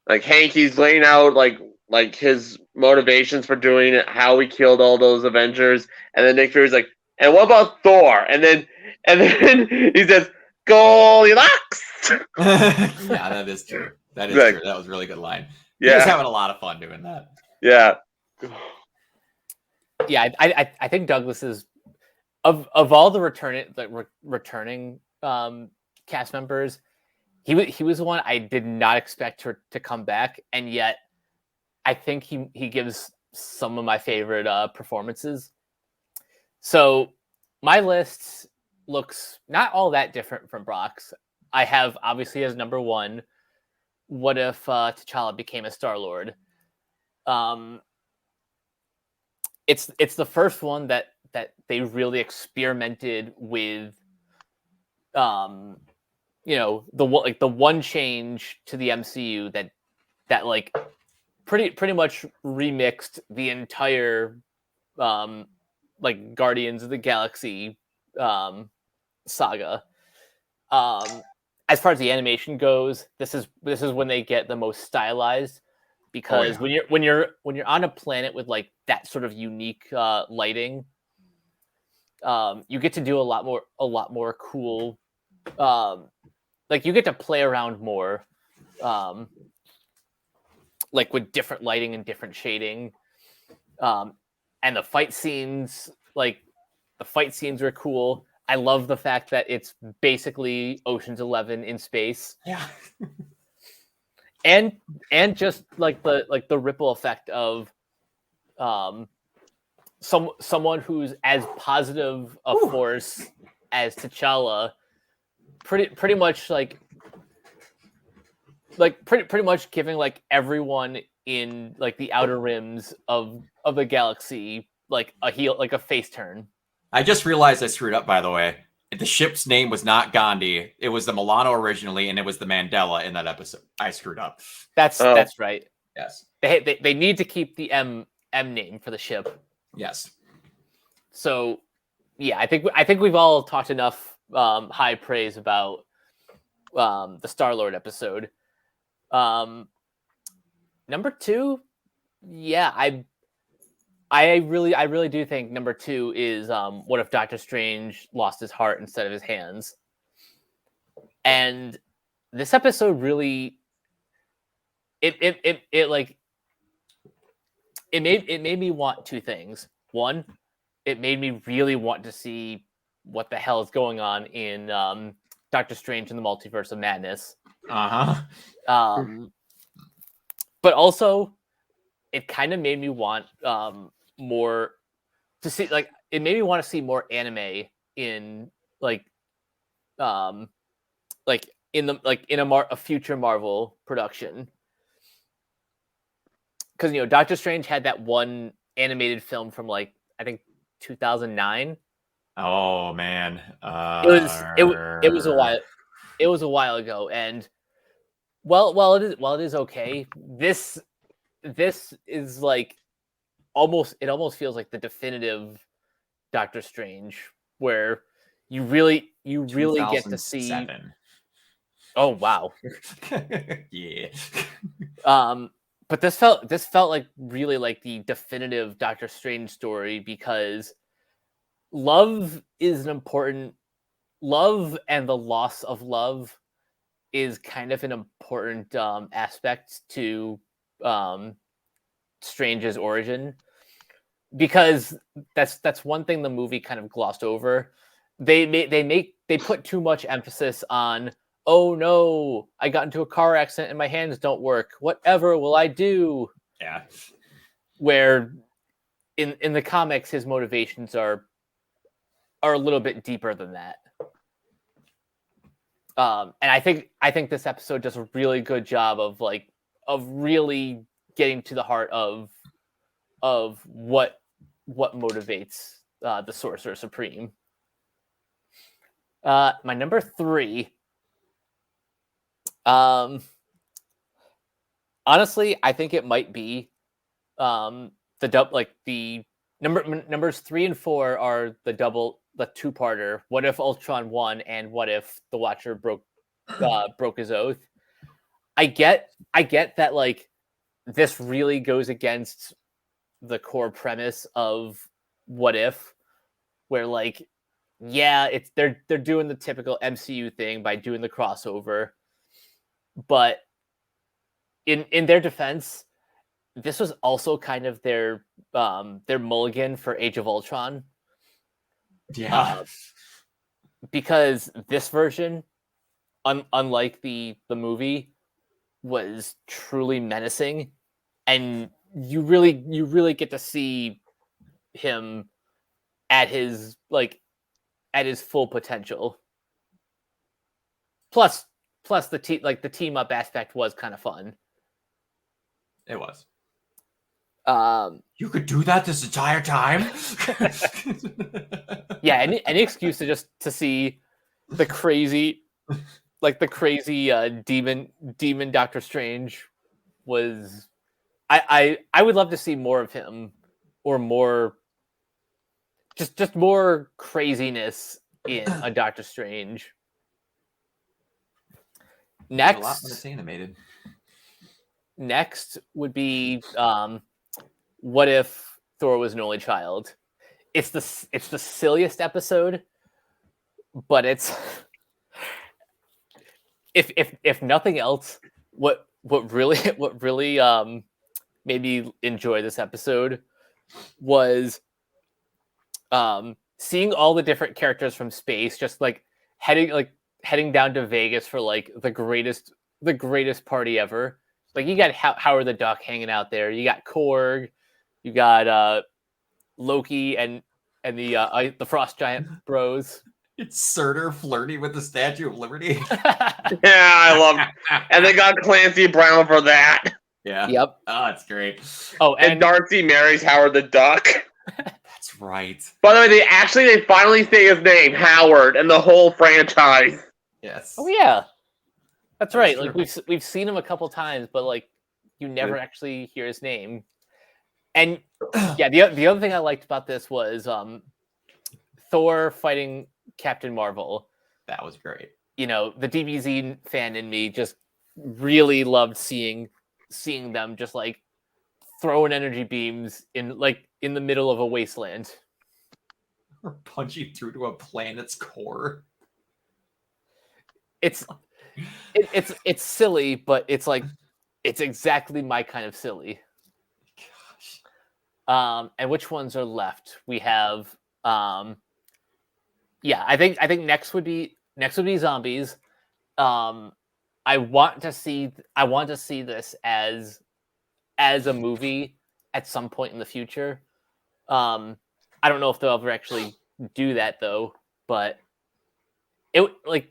Hank, he's laying out like his motivations for doing it, how he killed all those Avengers, and then Nick Fury's like, and what about Thor? And then he says, Goldilocks. Yeah, that is true. That is true. That was a really good line. Yeah. He was having a lot of fun doing that. Yeah. Yeah, I think Douglas is of all the returning cast members, he was the one I did not expect to come back, and yet I think he gives some of my favorite performances. So my list looks not all that different from Brock's. I have obviously as number 1, what if T'Challa became a Star-Lord? It's the first one that they really experimented with, the one change to the MCU that like pretty much remixed the entire Guardians of the Galaxy saga. As far as the animation goes, this is when they get the most stylized, because when you're on a planet with like that sort of unique lighting, you get to do a lot more cool, you get to play around more, with different lighting and different shading, and the fight scenes are cool. I love the fact that it's basically Ocean's 11 in space. Yeah. and just the ripple effect of someone who's as positive a force as T'Challa, pretty much pretty much giving everyone in the outer rims of the galaxy a face turn. I just realized I screwed up, by the way. The ship's name was not Gandhi. It was the Milano originally, and it was the Mandela in that episode. I screwed up. That's right. Yes. They need to keep the M name for the ship. Yes. So, yeah, I think we've all talked enough high praise about the Star-Lord episode. Number 2, yeah, I really do think number 2 is what if Doctor Strange lost his heart instead of his hands. And this episode really it made me want 2 things. One, it made me really want to see what the hell is going on in Doctor Strange in the Multiverse of Madness. But also, it kind of made me want more to see. Like, it made me want to see more anime in a future Marvel production. Because Doctor Strange had that one animated film from I think 2009. Oh man, it was a while. It was a while ago, and while it is okay, this is almost feels like the definitive Doctor Strange, where you really get to see. Oh wow. Yeah. But this felt like really like the definitive Doctor Strange story, because love is an important love, and the loss of love is kind of an important aspect to Strange's origin, because that's one thing the movie kind of glossed over. They put too much emphasis on, oh no, I got into a car accident and my hands don't work. Whatever will I do? Yeah. Where in the comics, his motivations are a little bit deeper than that. And I think this episode does a really good job of really getting to the heart of what motivates the Sorcerer Supreme. My number 3. Honestly, I think it might be the numbers 3 and 4 are the two-parter. What if Ultron won, and what if the Watcher broke his oath? I get that this really goes against the core premise of What If, where they're doing the typical MCU thing by doing the crossover, but in their defense, this was also kind of their mulligan for Age of Ultron. Yeah. Because this version, unlike the movie, was truly menacing, and you really get to see him at his full potential. Plus the team up aspect was kind of fun. It was. You could do that this entire time. Yeah, any excuse to see the crazy demon Doctor Strange was. I would love to see more of him, or more just more craziness in a Doctor Strange. Next, a lot when it's animated. Next would be what if Thor was an only child? It's the silliest episode, but it's if nothing else, what really made me enjoy this episode was seeing all the different characters from space just heading down to Vegas for the greatest party ever. You got Howard the Duck hanging out there. You got Korg. You got Loki and the Frost Giant bros. It's Surtur flirting with the Statue of Liberty. Yeah, I love it. And they got Clancy Brown for that. Yeah. Yep. Oh, that's great. Oh, and Darcy marries Howard the Duck. That's right. By the way, they finally say his name, Howard, and the whole franchise. Yes. Oh yeah. That's right. We've seen him a couple times, but you never actually hear his name. And yeah, the other thing I liked about this was Thor fighting Captain Marvel. That was great. The DBZ fan in me just really loved seeing them just throwing energy beams in the middle of a wasteland. Or punching through to a planet's core. It's silly, but it's exactly my kind of silly. And which ones are left? We have I think next would be zombies. I want to see this as a movie at some point in the future. I don't know if they'll ever actually do that though, but it like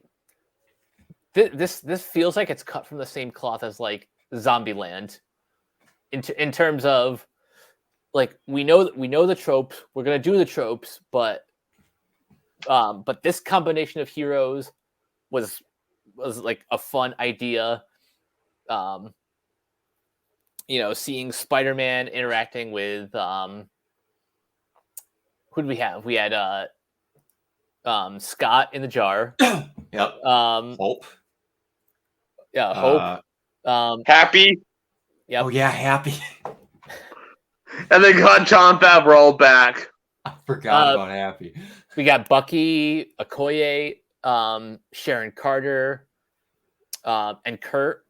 this feels like it's cut from the same cloth as like Zombieland in terms of like we know the tropes, we're gonna do the tropes, but this combination of heroes was like a fun idea. Seeing Spider-Man interacting with who did we have? We had Scott in the jar. Yep. Hope. Yeah, Hope. Happy. Yep. Oh yeah, Happy. And they got John Favreau back. I forgot about Happy. We got Bucky, Okoye, Sharon Carter, and Kurt.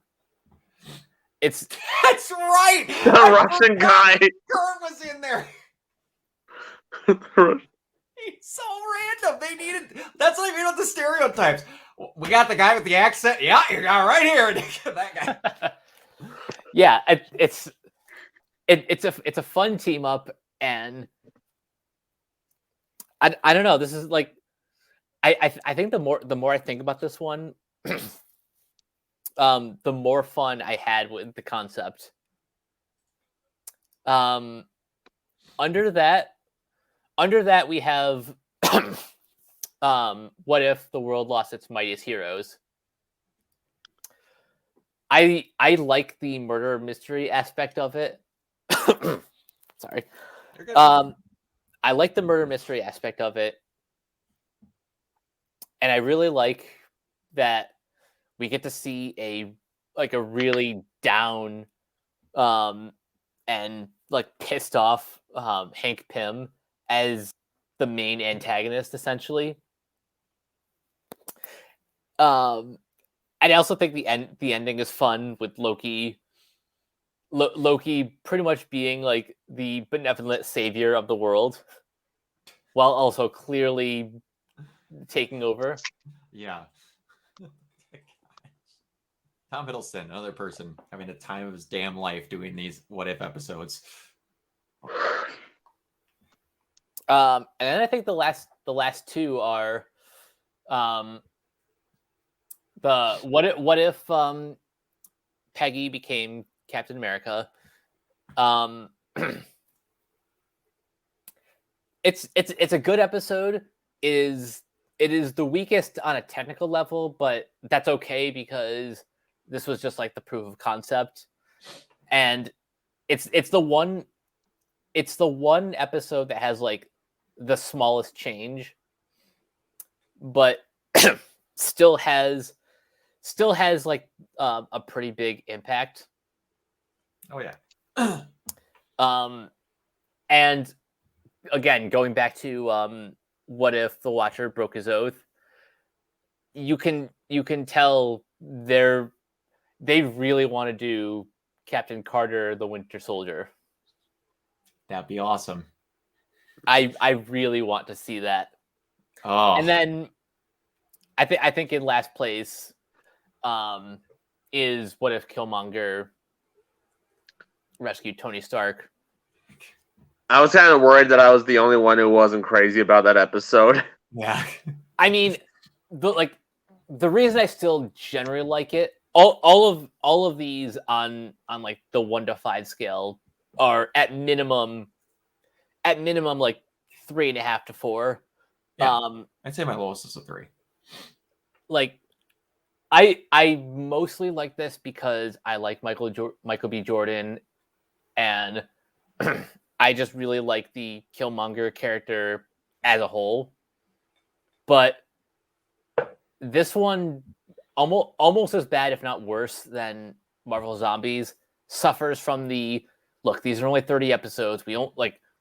That's right. The Russian guy. Kurt was in there. He's so random. They needed. That's like the stereotypes. We got the guy with the accent. Yeah, you got right here. That guy. Yeah, it's a fun team up, and I don't know. This is like I think the more I think about this one, the more fun I had with the concept. Under that we have what if the world lost its mightiest heroes? I like the murder mystery aspect of it. Sorry. I like the murder mystery aspect of it. And I really like that we get to see a really down and like pissed off Hank Pym as the main antagonist, essentially. I also think the ending is fun with Loki. Loki pretty much being like the benevolent savior of the world, while also clearly taking over. Yeah. Tom Hiddleston, another person having the time of his damn life doing these what if episodes. And then I think the last two are the what if Peggy became Captain America. It's a good episode. It is the weakest on a technical level, but that's okay because this was just like the proof of concept, and it's the one episode that has like the smallest change, but still has like a pretty big impact. Oh yeah. And again, going back to what if the Watcher broke his oath? You can tell they really want to do Captain Carter, the Winter Soldier. That'd be awesome. I really want to see that. Oh. And then I think in last place is what if Killmonger rescued Tony Stark. I was kind of worried that I was the only one who wasn't crazy about that episode. Yeah. I mean, the reason I still generally like it, all of these on like the 1 to 5 scale are at minimum like 3.5 to 4. Yeah, I'd say my lowest is a 3. Like, I mostly like this because I like Michael B. Jordan, and I just really like the Killmonger character as a whole. But this one, almost as bad, if not worse, than Marvel Zombies, suffers from the look. These are only 30 episodes. We don't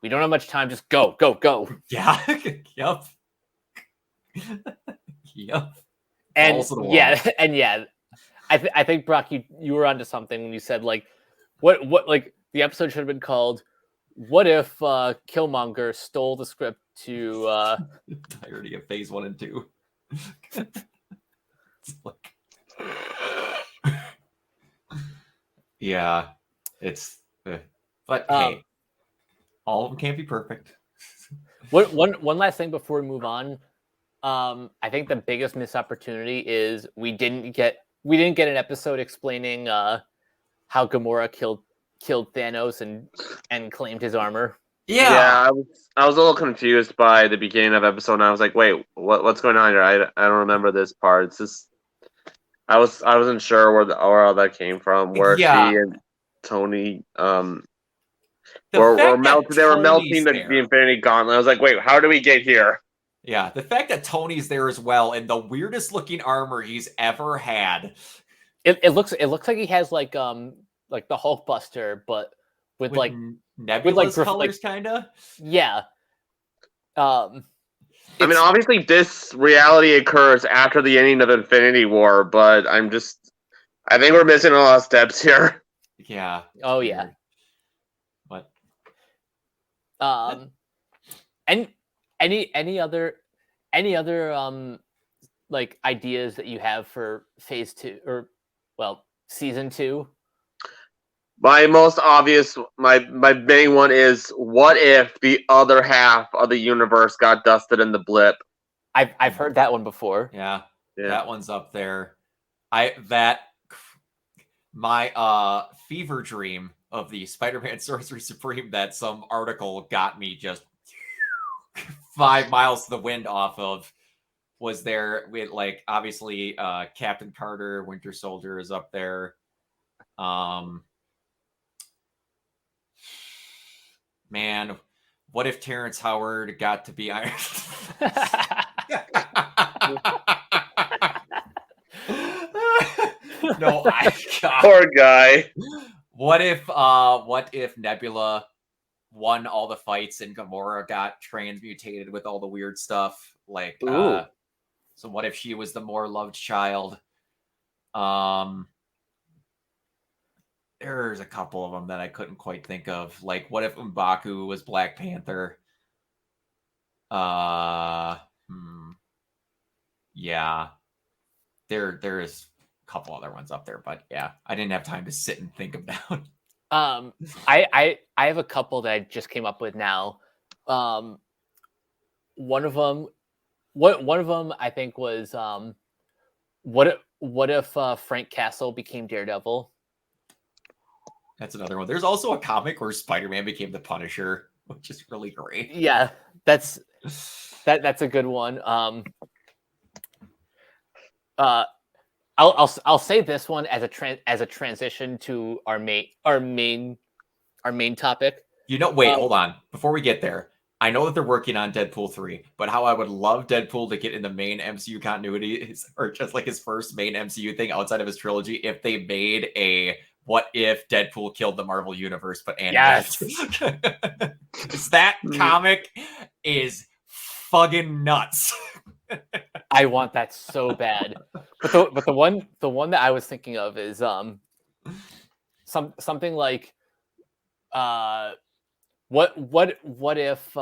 have much time. Just go. Yeah. Yep. Yep. And I think Brock, you were onto something when you said like what like the episode should have been called what if Killmonger stole the script to entirety of phase 1 and 2. It's like... yeah, it's but hey, all of them can't be perfect. One last thing before we move on. I think the biggest missed opportunity is we didn't get an episode explaining how Gamora killed Thanos and claimed his armor. Yeah, I was a little confused by the beginning of episode, and I was like, wait, what's going on here? I don't remember this part. It's just I wasn't sure where all that came from. Where she and Tony were melting the Infinity Gauntlet. I was like, wait, how do we get here? Yeah, the fact that Tony's there as well, and the weirdest looking armor he's ever had. It looks like he has like the Hulkbuster, but with like nebulous colors, kind of. Yeah. I mean, obviously, this reality occurs after the ending of Infinity War, but I think we're missing a lot of steps here. Yeah. Oh yeah. What? And any other like ideas that you have for phase 2 or season 2? My most obvious, my main one is, what if the other half of the universe got dusted in the blip? I've heard that one before. Yeah. That one's up there. My fever dream of the Spider-Man Sorcery Supreme that some article got me just 5 miles to the wind off of was there with, like, obviously Captain Carter, Winter Soldier is up there. Man, what if Terrence Howard got to be Iron? No, poor guy. What if Nebula won all the fights and Gamora got transmutated with all the weird stuff? Like, so what if she was the more loved child? There's a couple of them that I couldn't quite think of. Like, what if M'Baku was Black Panther? Yeah. There is a couple other ones up there, but yeah, I didn't have time to sit and think about. I have a couple that I just came up with now. One of them I think was what if Frank Castle became Daredevil? That's another one. There's also a comic where Spider-Man became the Punisher, which is really great. Yeah, that's a good one. I'll say this one as a transition to our main topic. Wait, hold on. Before we get there, I know that they're working on Deadpool 3, but how I would love Deadpool to get in the main MCU continuity, or just like his first main MCU thing outside of his trilogy, if they made a what if Deadpool killed the Marvel Universe, but animated. Yes. That comic is fucking nuts. I want that so bad. But the one that I was thinking of is something like what if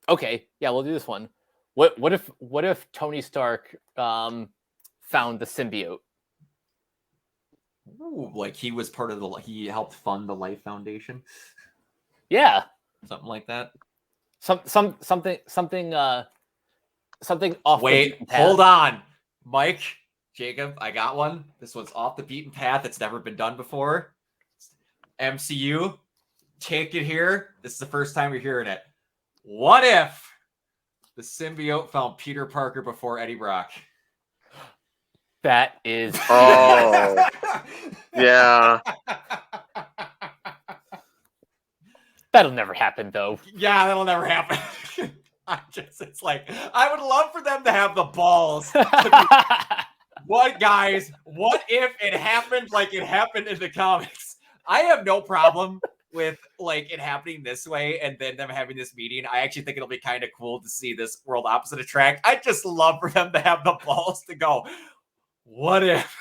okay, yeah, we'll do this one. What if Tony Stark found the symbiote? Ooh, like he was part of he helped fund the Life Foundation. Yeah, something like that. Something off. Wait, hold on, Mike, Jacob. I got one. This one's off the beaten path. It's never been done before. MCU, take it here. This is the first time you're hearing it. What if the symbiote found Peter Parker before Eddie Brock? That is. Oh, yeah. That'll never happen, though. Yeah, that'll never happen. It's like, I would love for them to have the balls. What, guys? What if it happened like it happened in the comics? I have no problem with like it happening this way and then them having this meeting. I actually think it'll be kind of cool to see this world opposite attract. I just love for them to have the balls to go, what if?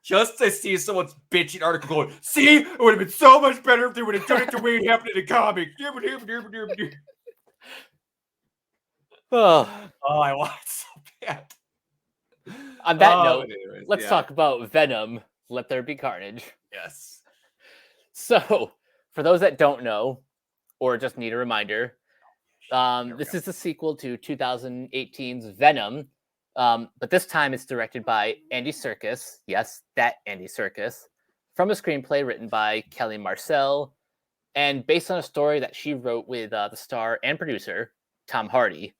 just to see someone's bitching article going, see, it would have been so much better if they would have done it the way it happened in the comic. Oh, I want it so bad. on that note, anyways, let's talk about Venom, Let There Be Carnage. Yes. So, for those that don't know, or just need a reminder, this is the sequel to 2018's Venom, but this time it's directed by Andy Serkis. Yes, that Andy Serkis. From a screenplay written by Kelly Marcel, and based on a story that she wrote with the star and producer, Tom Hardy.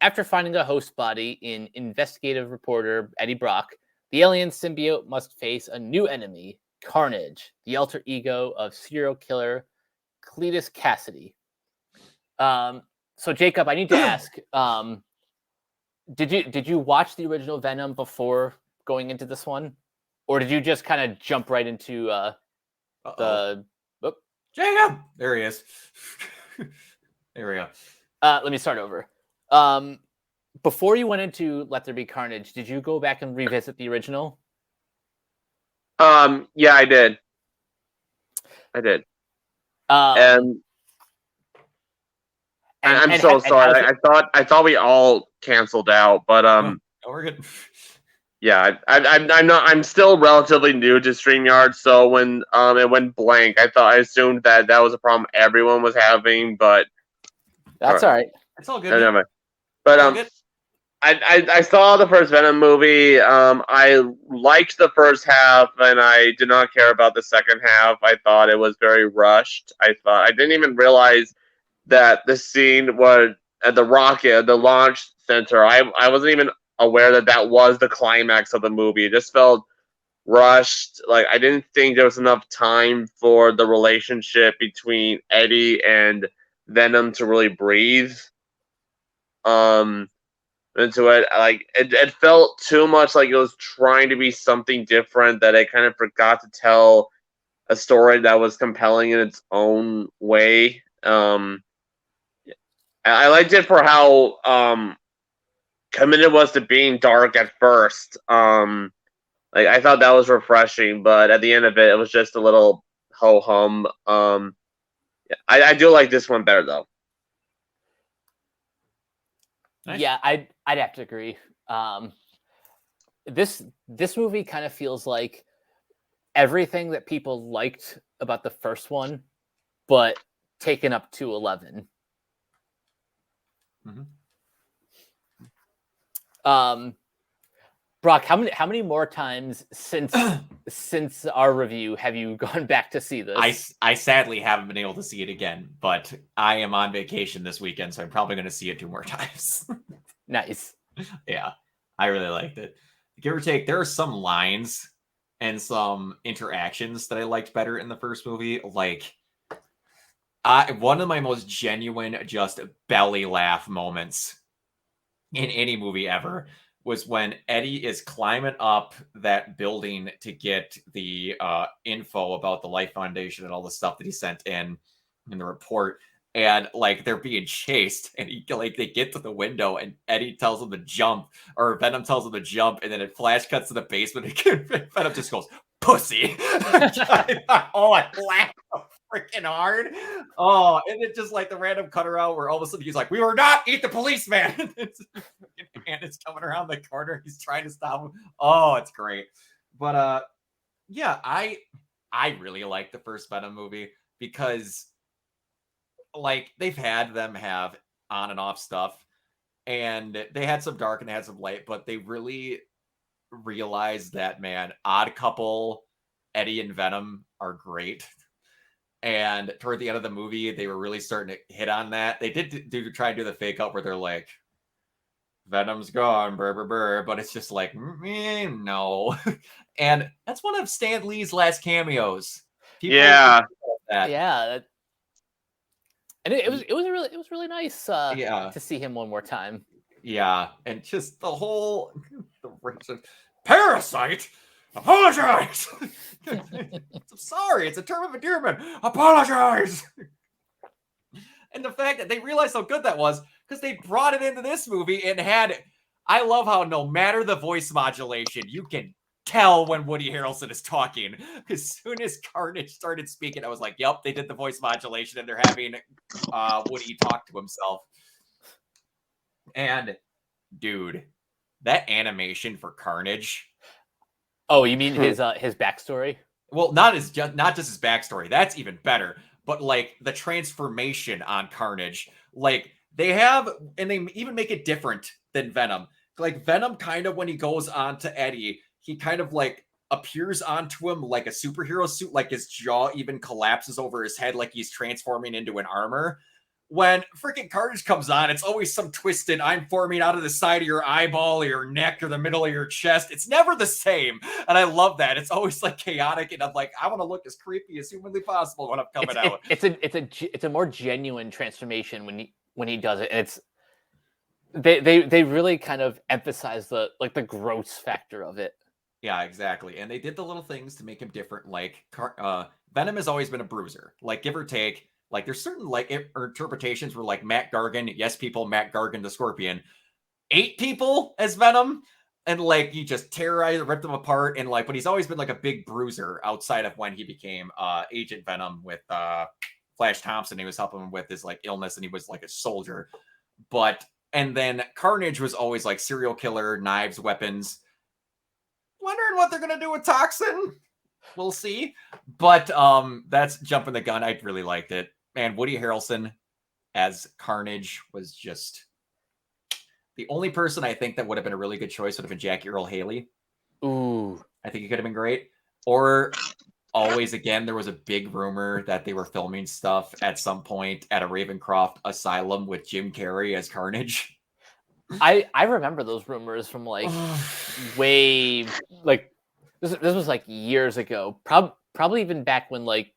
After finding a host body in investigative reporter Eddie Brock, the alien symbiote must face a new enemy, Carnage, the alter ego of serial killer Cletus Cassidy. So Jacob, I need to ask, did you watch the original Venom before going into this one? Or did you just kind of jump right into the... Oh. Jacob! There he is. There we go. Let me start over. Before you went into Let There Be Carnage, did you go back and revisit the original? Yeah, I did. And I'm so sorry. I thought we all canceled out, but No, we're good. yeah, I'm still relatively new to StreamYard, so when it went blank, I assumed that was a problem everyone was having, but that's all right. It's all good. never mind. But I saw the first Venom movie. I liked the first half, and I did not care about the second half. I thought it was very rushed. I didn't even realize that the scene was at the rocket, the launch center. I wasn't even aware that was the climax of the movie. It just felt rushed. Like, I didn't think there was enough time for the relationship between Eddie and Venom to really breathe into it. Like, it felt too much like it was trying to be something different, that it kind of forgot to tell a story that was compelling in its own way. I liked it for how committed it was to being dark at first. Like, I thought that was refreshing, but at the end of it, it was just a little ho-hum. I do like this one better, though. Nice. Yeah, I'd have to agree. This movie kind of feels like everything that people liked about the first one, but taken up to 11. Mm-hmm. Brock, how many more times since our review have you gone back to see this? I sadly haven't been able to see it again, but I am on vacation this weekend, so I'm probably going to see it 2 more times. Nice. Yeah, I really liked it. Give or take, there are some lines and some interactions that I liked better in the first movie. Like, one of my most genuine, just belly laugh moments in any movie ever was when Eddie is climbing up that building to get the info about the Life Foundation and all the stuff that he sent in the report. And like, they're being chased, and they get to the window, and Eddie tells him to jump, or Venom tells him to jump, and then it flash cuts to the basement, and Venom just goes, "Pussy!" Oh, I laughed so freaking hard. Oh, and it's just like the random cutter out where all of a sudden he's like, "We were not eat the policeman." And it's coming around the corner. He's trying to stop him. Oh, it's great. But yeah, I really like the first Venom movie because, like, they've had them have on and off stuff, and they had some dark and they had some light, but they really realized that, man, Odd Couple, Eddie and Venom are great. And toward the end of the movie, they were really starting to hit on that. They did try to do the fake out where they're like, Venom's gone, brr, brr, brr, but it's just like, no. And that's one of Stan Lee's last cameos. Yeah. Yeah. And it was really nice to see him one more time. Yeah, and just the whole Parasite, apologize. I'm sorry, it's a term of endearment. Apologize. And the fact that they realized how good that was because they brought it into this movie and had. I love how no matter the voice modulation, you can tell when Woody Harrelson is talking. As soon as Carnage started speaking, I was like, yep, they did the voice modulation and they're having Woody talk to himself. And dude, that animation for Carnage. Oh, you mean his backstory? Well, not just his backstory. That's even better. But like the transformation on Carnage, like they have, and they even make it different than Venom. Like Venom, kind of when he goes on to Eddie, he kind of like appears onto him like a superhero suit, like his jaw even collapses over his head, like he's transforming into an armor. When freaking Carnage comes on, it's always some twisted, I'm forming out of the side of your eyeball or your neck or the middle of your chest. It's never the same. And I love that. It's always like chaotic. And I'm like, I want to look as creepy as humanly possible when I'm coming out. It's a more genuine transformation when he does it. And it's, they really kind of emphasize the gross factor of it. Yeah, exactly. And they did the little things to make him different. Like Venom has always been a bruiser, like give or take. Like there's certain like interpretations where like Matt Gargan, Matt Gargan the Scorpion, 8 people as Venom, and like he just terrorized, ripped them apart, and like, but he's always been like a big bruiser outside of when he became Agent Venom with Flash Thompson. He was helping him with his like illness, and he was like a soldier. But and then Carnage was always like serial killer, knives, weapons. Wondering what they're gonna do with Toxin. We'll see. But that's jumping the gun. I really liked it. Man, Woody Harrelson as Carnage was just the only person I think that would have been a really good choice would have been Jackie Earle Haley. Ooh. I think he could have been great. Or always, again, there was a big rumor that they were filming stuff at some point at a Ravencroft asylum with Jim Carrey as Carnage. I remember those rumors from like way like this was like years ago. Probably even back when like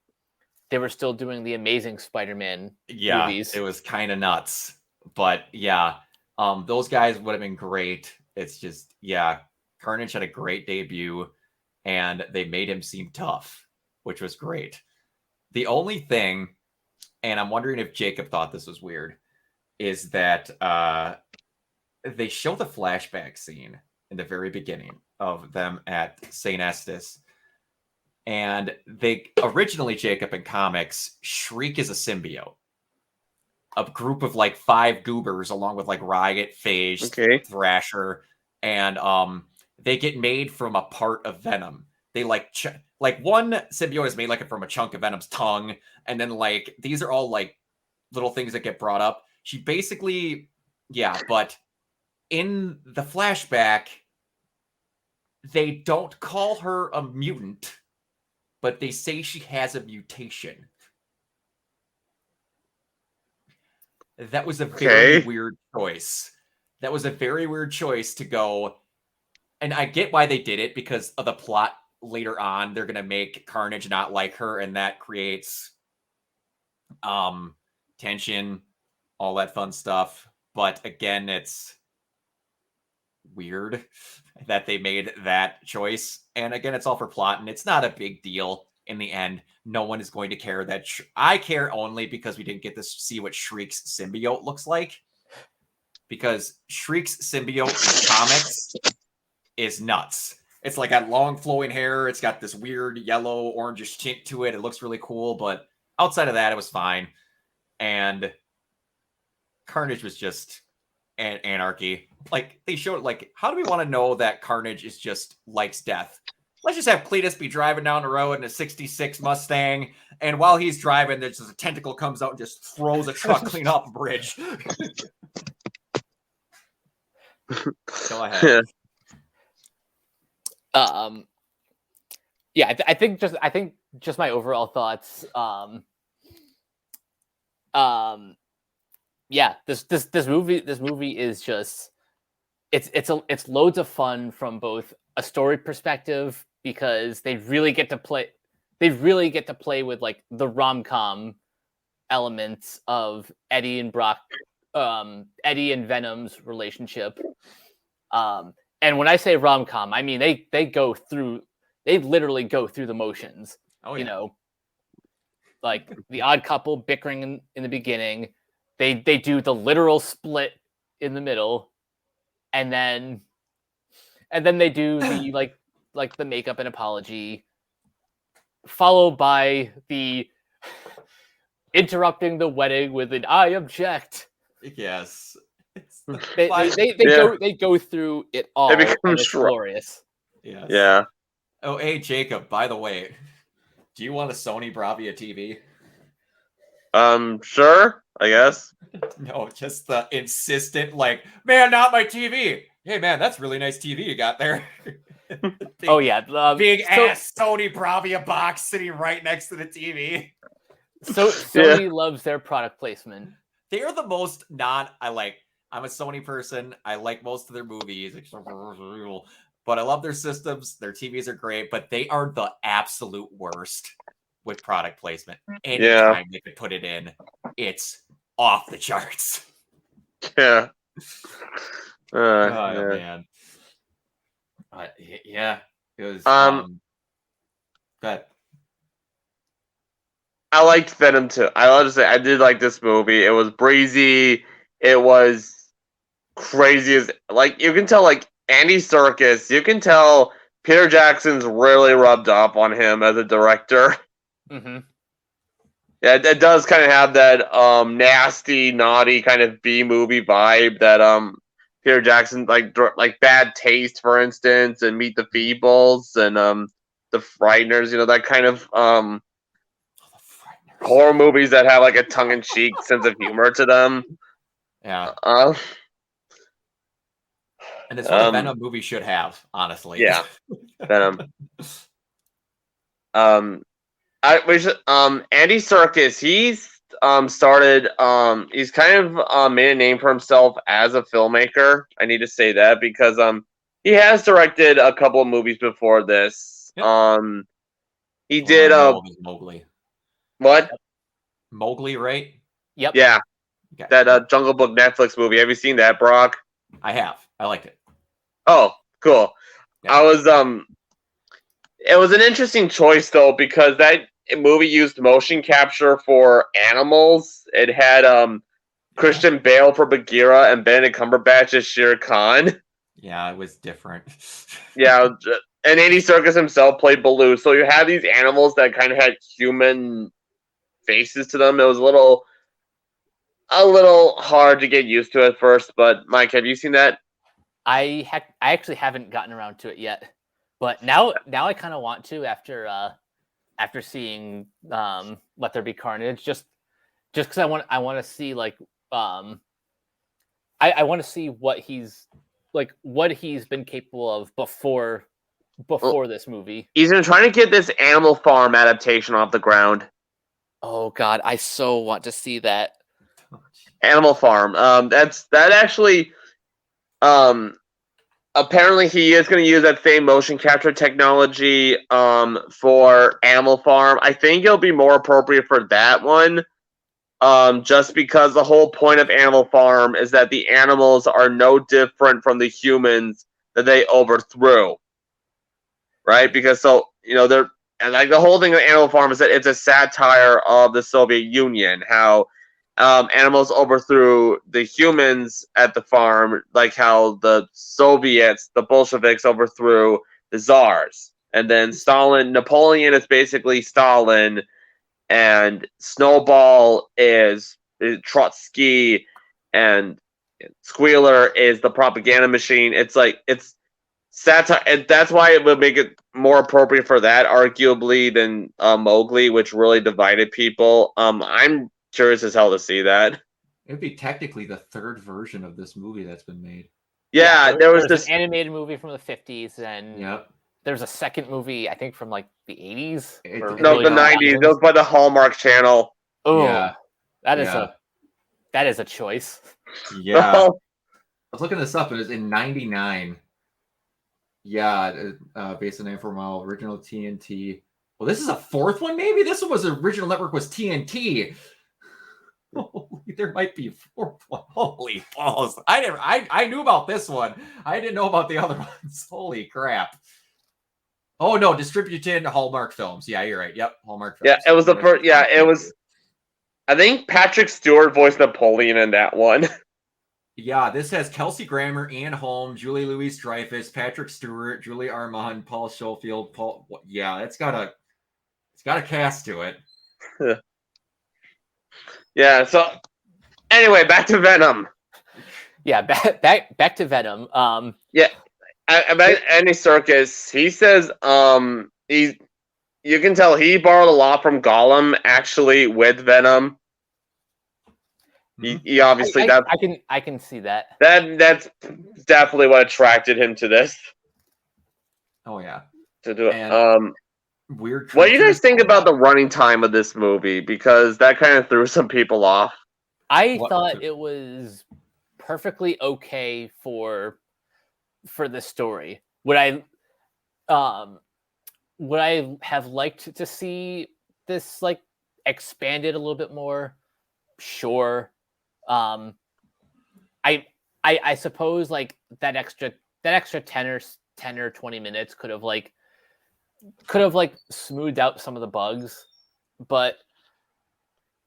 they were still doing the Amazing Spider-Man movies. It was kind of nuts. But yeah, those guys would have been great. It's just, yeah, Carnage had a great debut and they made him seem tough, which was great. The only thing, and I'm wondering if Jacob thought this was weird, is that they show the flashback scene in the very beginning of them at St. Estes. And they originally, Jacob, in comics, Shriek is a symbiote. A group of like 5 goobers along with like Riot, Phage, Thrasher, and they get made from a part of Venom. They like one symbiote is made like from a chunk of Venom's tongue, and then like these are all like little things that get brought up. She basically, but in the flashback, they don't call her a mutant, but they say she has a mutation. That was a very weird choice. That was a very weird choice to go. And I get why they did it because of the plot later on. They're going to make Carnage not like her, and that creates tension, all that fun stuff. But again, it's weird that they made that choice. And again, it's all for plot, and it's not a big deal in the end. No one is going to care that I care only because we didn't get to see what Shriek's symbiote looks like. Because Shriek's symbiote in comics is nuts. It's like got long flowing hair. It's got this weird yellow orangish tint to it. It looks really cool, but outside of that, it was fine. And Carnage was just anarchy. Like they showed, like, how do we want to know that Carnage is just likes death? Let's just have Cletus be driving down the road in a 66 Mustang, and while he's driving, there's just a tentacle comes out and just throws a truck clean off a bridge. Go ahead. I think just my overall thoughts. This movie is just it's loads of fun from both a story perspective, because they really get to play with like the rom-com elements of Eddie and Venom's relationship. And when I say rom-com, I mean they literally go through the motions. Oh, yeah. You know, like the odd couple bickering in the beginning. They do the literal split in the middle, and then they do the like like the makeup and apology, followed by the interrupting the wedding with an "I object." Yes. They go through it all. They become and it's glorious. Yes. Yeah. Oh, hey, Jacob, by the way, do you want a Sony Bravia TV? Sure, I guess. No, just the insistent, like, man, not my TV. Hey, man, that's really nice TV you got there. Oh, yeah. Big ass Sony Bravia box sitting right next to the TV. So Sony loves their product placement. They are the most I'm a Sony person. I like most of their movies, except for but I love their systems. Their TVs are great, but they are the absolute worst with product placement. Anytime they could put it in, it's off the charts. Yeah. Man. Yeah. It was. But I liked Venom too. I did like this movie. It was breezy. It was crazy as you can tell Andy Serkis. You can tell Peter Jackson's really rubbed off on him as a director. Mm-hmm. Yeah, it does kind of have that nasty, naughty kind of B movie vibe that Peter Jackson like Bad Taste, for instance, and Meet the Feebles and The Frighteners. That kind of horror movies that have like a tongue-in-cheek sense of humor to them. Yeah. And it's what a Venom movie should have, honestly. Yeah, Venom. Andy Serkis, he's started. He's kind of made a name for himself as a filmmaker. I need to say that because he has directed a couple of movies before this. Yep. He did Mowgli. What? Mowgli, right? Yep. Yeah. Okay. That Jungle Book Netflix movie. Have you seen that, Brock? I have. I liked it. Oh, cool. Yeah. It was an interesting choice though because that movie used motion capture for animals. It had Christian Bale for Bagheera and Benedict Cumberbatch as Shere Khan. Yeah, it was different. Yeah, and Andy Serkis himself played Baloo. So you have these animals that kind of had human faces to them. It was a little hard to get used to at first. But Mike, have you seen that? I actually haven't gotten around to it yet, but now I kind of want to after seeing Let There Be Carnage, just because I want to see I want to see what he's been capable of before this movie. He's been trying to get this Animal Farm adaptation off the ground. Oh God, I so want to see that. Animal Farm. That actually. Apparently he is going to use that same motion capture technology for Animal Farm. I think it'll be more appropriate for that one, just because the whole point of Animal Farm is that the animals are no different from the humans that they overthrew, right? Because they're the whole thing of Animal Farm is that it's a satire of the Soviet Union, how animals overthrew the humans at the farm, like how the Soviets, the Bolsheviks, overthrew the Tsars. And then Napoleon is basically Stalin, and Snowball is Trotsky, and Squealer is the propaganda machine. It's satire, and that's why it would make it more appropriate for that, arguably, than Mowgli, which really divided people. I'm curious as hell to see that. It'd be technically the third version of this movie that's been made. Yeah, there was this an animated movie from the 50s, and yep. There's a second movie, I think, from the 80s. The 90s. It was by the Hallmark Channel. Oh, yeah. That is a choice. Yeah. I was looking this up. It was in 99. Yeah, based on from original TNT. Well, this is a fourth one, maybe? This one was the original network was TNT. There might be a fourth one. Holy balls. I knew about this one. I didn't know about the other ones. Holy crap. Oh, no, distributed Hallmark Films. Yeah, you're right. Yep, Hallmark Films. Yeah, it was the first. Yeah, it was. I think Patrick Stewart voiced Napoleon in that one. Yeah, this has Kelsey Grammer, Ann Holm, Julie Louis-Dreyfus, Patrick Stewart, Julie Armand, Paul Schofield, Paul. Yeah, it's got a cast to it. Yeah. So anyway, back to Venom. Yeah, back to Venom. Yeah, about Andy Serkis, he says you can tell he borrowed a lot from Gollum actually with Venom. He obviously I can see that. That's definitely what attracted him to this. Oh yeah. To do it. Weird. What do you guys think about the running time of this movie? Because that kind of threw some people off. I thought it was perfectly okay for the story. Would I have liked to see this like expanded a little bit more? Sure. I suppose like that extra 10 or 20 minutes could have smoothed out some of the bugs, but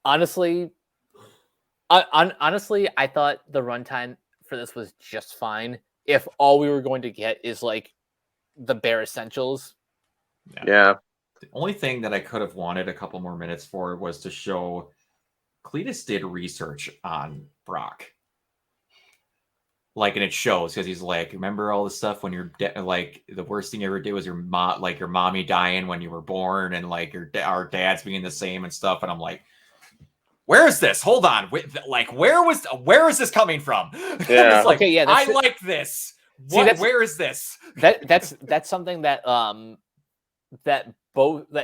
honestly I thought the runtime for this was just fine if all we were going to get is like the bare essentials. Yeah. The only thing that I could have wanted a couple more minutes for was to show Cletus did research on Brock. Like, and it shows because he's like, remember all the stuff when you're like the worst thing you ever did was your mommy dying when you were born, and like our dads being the same and stuff. And I'm like, where is this? Hold on, where is this coming from? Yeah. Like, okay, yeah, I like this. Where is this? That's something that that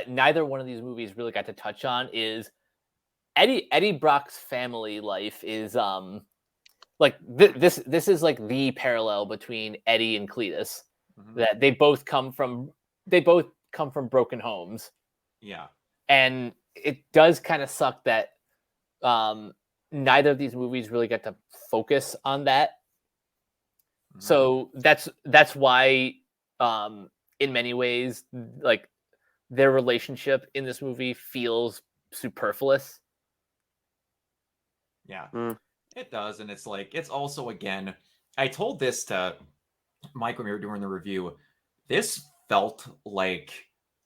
neither one of these movies really got to touch on is Eddie Brock's family life is like this is like the parallel between Eddie and Cletus. Mm-hmm. That they both come from broken homes. Yeah. And it does kind of suck that neither of these movies really get to focus on that. Mm-hmm. So that's why in many ways like their relationship in this movie feels superfluous. Yeah. It does, and it's like, it's also, again, I told this to Mike when we were doing the review, this felt like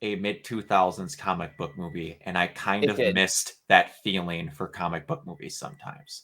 a mid-2000s comic book movie, and I kind of missed that feeling for comic book movies sometimes.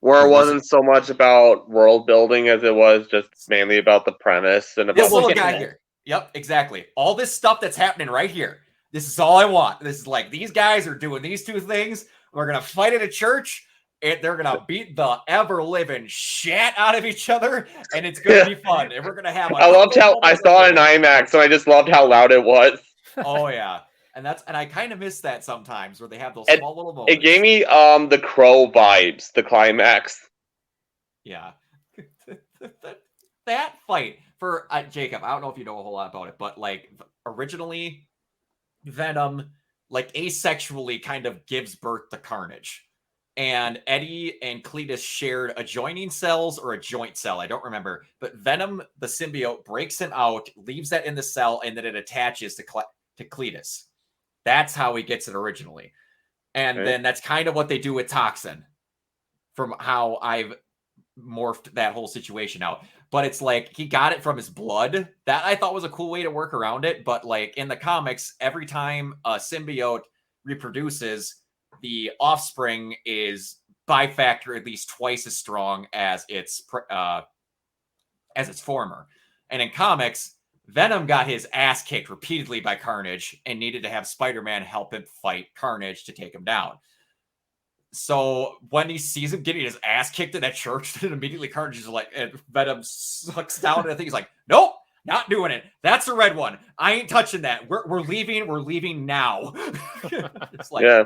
Where it wasn't so much about world building as it was just mainly about the premise and about this little guy here. Yep, exactly. All this stuff that's happening right here. This is all I want. This is like, these guys are doing these two things. We're going to fight at a church. They're going to beat the ever-living shit out of each other, and it's going to be fun. And we're going to have I loved how I saw it in IMAX, and I just loved how loud it was. Oh, yeah. And I kind of miss that sometimes, where they have those small little moments. It gave me the Crow vibes, the climax. Yeah. That fight for Jacob, I don't know if you know a whole lot about it, but like originally Venom like asexually kind of gives birth to Carnage. And Eddie and Cletus shared adjoining cells or a joint cell. I don't remember. But Venom, the symbiote, breaks him out, leaves that in the cell, and then it attaches to Cletus. That's how he gets it originally. And then that's kind of what they do with Toxin, from how I've morphed that whole situation out. But it's like he got it from his blood. That I thought was a cool way to work around it. But like in the comics, every time a symbiote reproduces, the offspring is by factor at least twice as strong as its former. And in comics, Venom got his ass kicked repeatedly by Carnage and needed to have Spider-Man help him fight Carnage to take him down. So when he sees him getting his ass kicked in that church, then immediately Carnage is like, and Venom sucks down, and I think he's like, nope, not doing it. That's a red one. I ain't touching that. We're leaving. We're leaving now. It's like, yeah.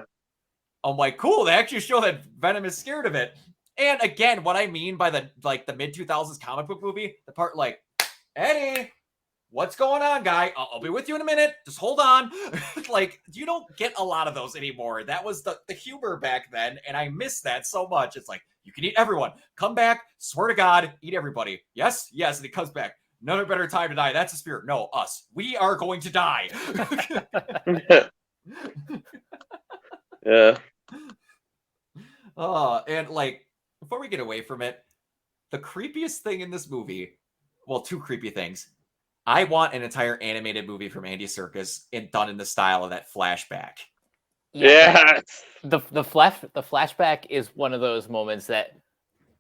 I'm like, cool. They actually show that Venom is scared of it. And again, what I mean by the mid-2000s comic book movie, the part like, Eddie, what's going on, guy? I'll be with you in a minute. Just hold on. Like, you don't get a lot of those anymore. That was the humor back then, and I miss that so much. It's like, you can eat everyone. Come back. Swear to God, eat everybody. Yes, yes. And he comes back. No better time to die. That's the spirit. No, us. We are going to die. Yeah. And like, before we get away from it, the creepiest thing in this movie, well, two creepy things. I want an entire animated movie from Andy Serkis and done in the style of that flashback. Yeah. The flashback is one of those moments that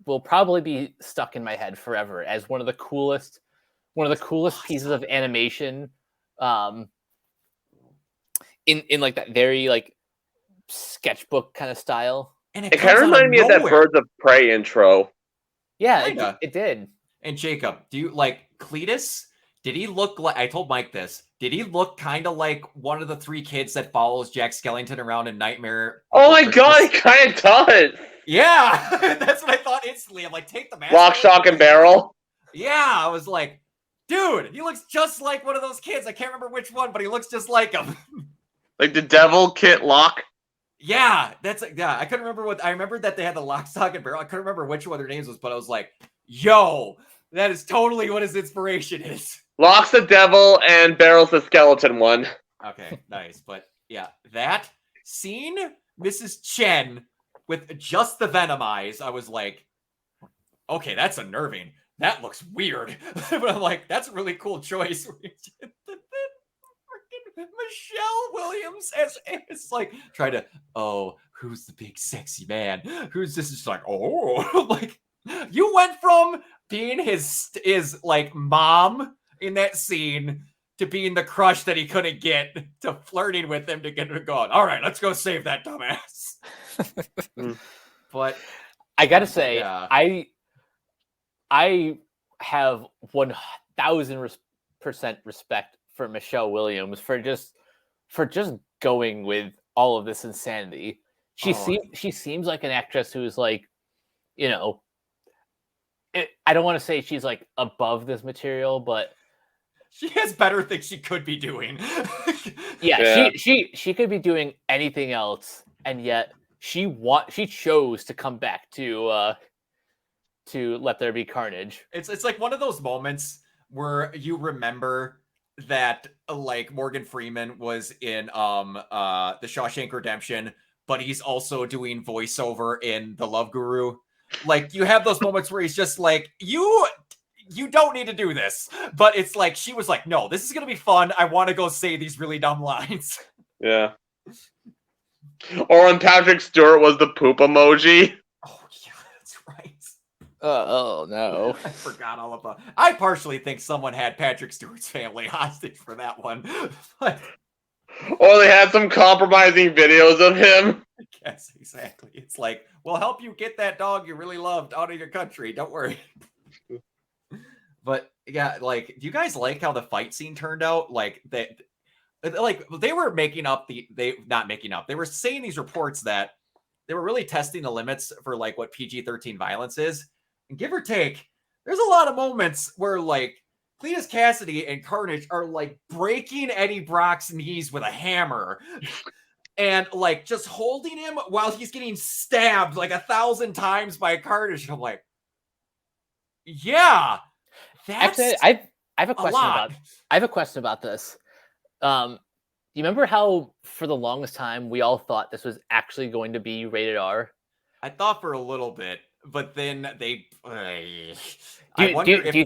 will probably be stuck in my head forever as one of the coolest pieces of animation. In like that very like sketchbook kind of style. And It kind of reminded me of that Birds of Prey intro. Yeah, it did. And Jacob, do you like Cletus? Did he look like, I told Mike this, did he look kind of like one of the three kids that follows Jack Skellington around in Nightmare? Oh my god, he kind of does. Yeah, that's what I thought instantly. I'm like, take the mask. Lock, Stock, and Barrel. Yeah, I was like, dude, he looks just like one of those kids. I can't remember which one, but he looks just like him. Like the Devil Kit Lock. Yeah, I couldn't remember I remember that they had the Lock, Stock, and Barrel. I couldn't remember which one their names was, but I was like, yo, that is totally what his inspiration is. Lock's the devil and Barrel's the skeleton one. Okay, nice. But yeah, that scene, Mrs. Chen with just the Venom eyes, I was like, okay, that's unnerving. That looks weird. But I'm like, that's a really cool choice. Michelle Williams as like try to, oh, who's the big sexy man? Who's this? Is like, oh, like you went from being his like mom in that scene to being the crush that he couldn't get to flirting with him to get him going. All right, let's go save that dumbass. But I gotta say, yeah. I have 1,000% respect for Michelle Williams for just going with all of this insanity. She seems like an actress who's like, you know, I don't want to say she's like above this material, but she has better things she could be doing. yeah, she could be doing anything else, and yet she chose to come back to Let There Be Carnage. It's like one of those moments where you remember that like Morgan Freeman was in The Shawshank Redemption, but he's also doing voiceover in The Love Guru. Like you have those moments where he's just like, you don't need to do this. But it's like she was like, no, this is gonna be fun. I want to go say these really dumb lines. Yeah. Or when Patrick Stewart was the poop emoji. Oh yeah, that's right. Oh no. I forgot all about. I partially think someone had Patrick Stewart's family hostage for that one. But or they had some compromising videos of him. Yes, exactly. It's like, we'll help you get that dog you really loved out of your country. Don't worry. But yeah, like, do you guys like how the fight scene turned out? Like they were making up they were saying these reports that they were really testing the limits for like what PG-13 violence is. And give or take, there's a lot of moments where like Cletus Cassidy and Carnage are like breaking Eddie Brock's knees with a hammer and like just holding him while he's getting stabbed like 1,000 times by Carnage. And I'm like, yeah, that's actually I have a question about this. Do you remember how for the longest time we all thought this was actually going to be rated R? I thought for a little bit, but then they. Do you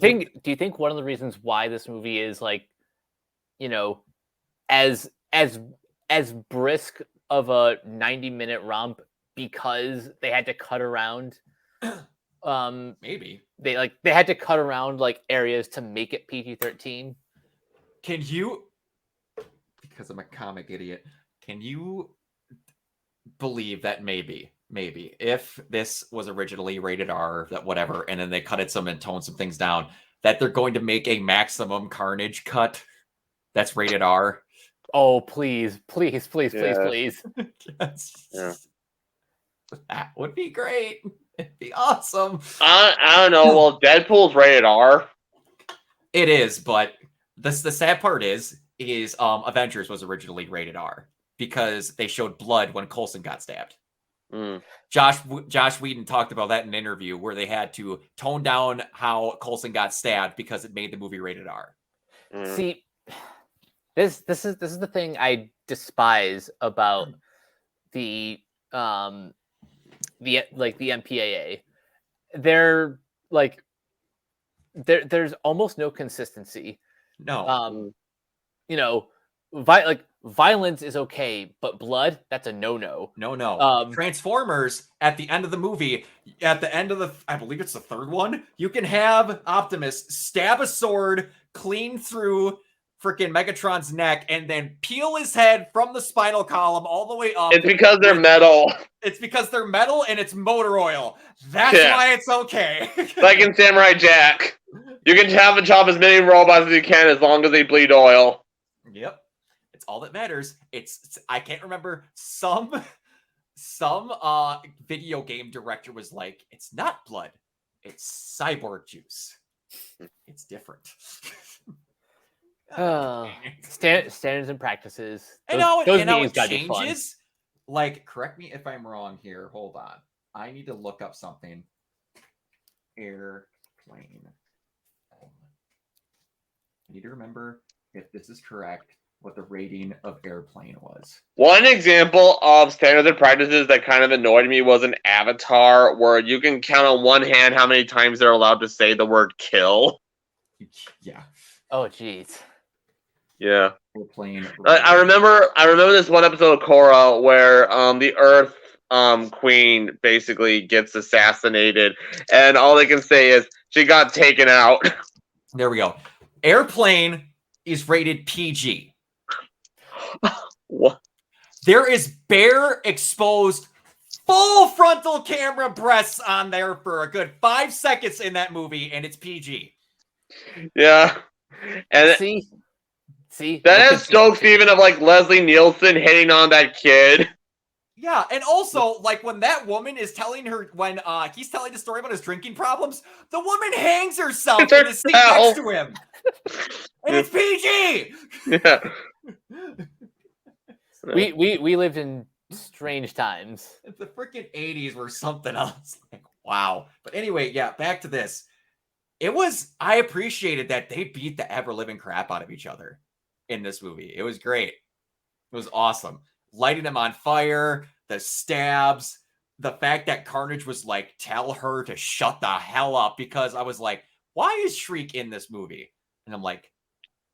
think one of the reasons why this movie is like, you know, as brisk of a 90-minute romp because they had to cut around? Maybe they had to cut around like areas to make it PG-13. Can you? Because I'm a comic idiot. Can you believe that maybe if this was originally rated R, that whatever, and then they cut it some and toned some things down, that they're going to make a maximum Carnage cut that's rated R? Oh, please. Yes. Yeah. That would be great. It'd be awesome. I don't know. Well, Deadpool's rated R. It is, but the sad part is Avengers was originally rated R because they showed blood when Coulson got stabbed. Mm. Josh Whedon talked about that in an interview where they had to tone down how Coulson got stabbed because it made the movie rated R. Mm. See, this is the thing I despise about the MPAA. They're like there's almost no consistency. No. You know, violence is okay, but blood, that's a no. No. Transformers at the end of the movie, at the end of I believe it's the third one, you can have Optimus stab a sword clean through freaking Megatron's neck and then peel his head from the spinal column all the way up. It's because they're metal. It's because they're metal and it's motor oil. That's why it's okay. Like in Samurai Jack. You can chop as many robots as you can as long as they bleed oil. Yep. It's all that matters. It's I can't remember, some video game director was like, it's not blood, it's cyborg juice. It's different. Standards and practices. Those games it gotta be fun. changes. Like, correct me if I'm wrong here. Hold on. I need to look up something. Airplane. I need to remember if this is correct, what the rating of Airplane was. One example of standards and practices that kind of annoyed me was an Avatar where you can count on one hand how many times they're allowed to say the word kill. Yeah. Oh, jeez. Yeah. Airplane. I remember this one episode of Korra where the Earth Queen basically gets assassinated, and all they can say is she got taken out. There we go. Airplane is rated PG. What? There is bare exposed full frontal camera breasts on there for a good 5 seconds in that movie, and it's PG. Yeah. And See, that has stokes even of like Leslie Nielsen hitting on that kid. Yeah, and also, like, when that woman is telling her, when he's telling the story about his drinking problems, the woman hangs herself in the seat next to him. And it's PG! Yeah. So, we lived in strange times. the freaking 80s were something else. Like, wow. But anyway, yeah, back to this. I appreciated that they beat the ever-living crap out of each other in this movie. It was great. It was awesome. Lighting them on fire, the stabs, the fact that Carnage was like, tell her to shut the hell up, because I was like, why is Shriek in this movie? And I'm like,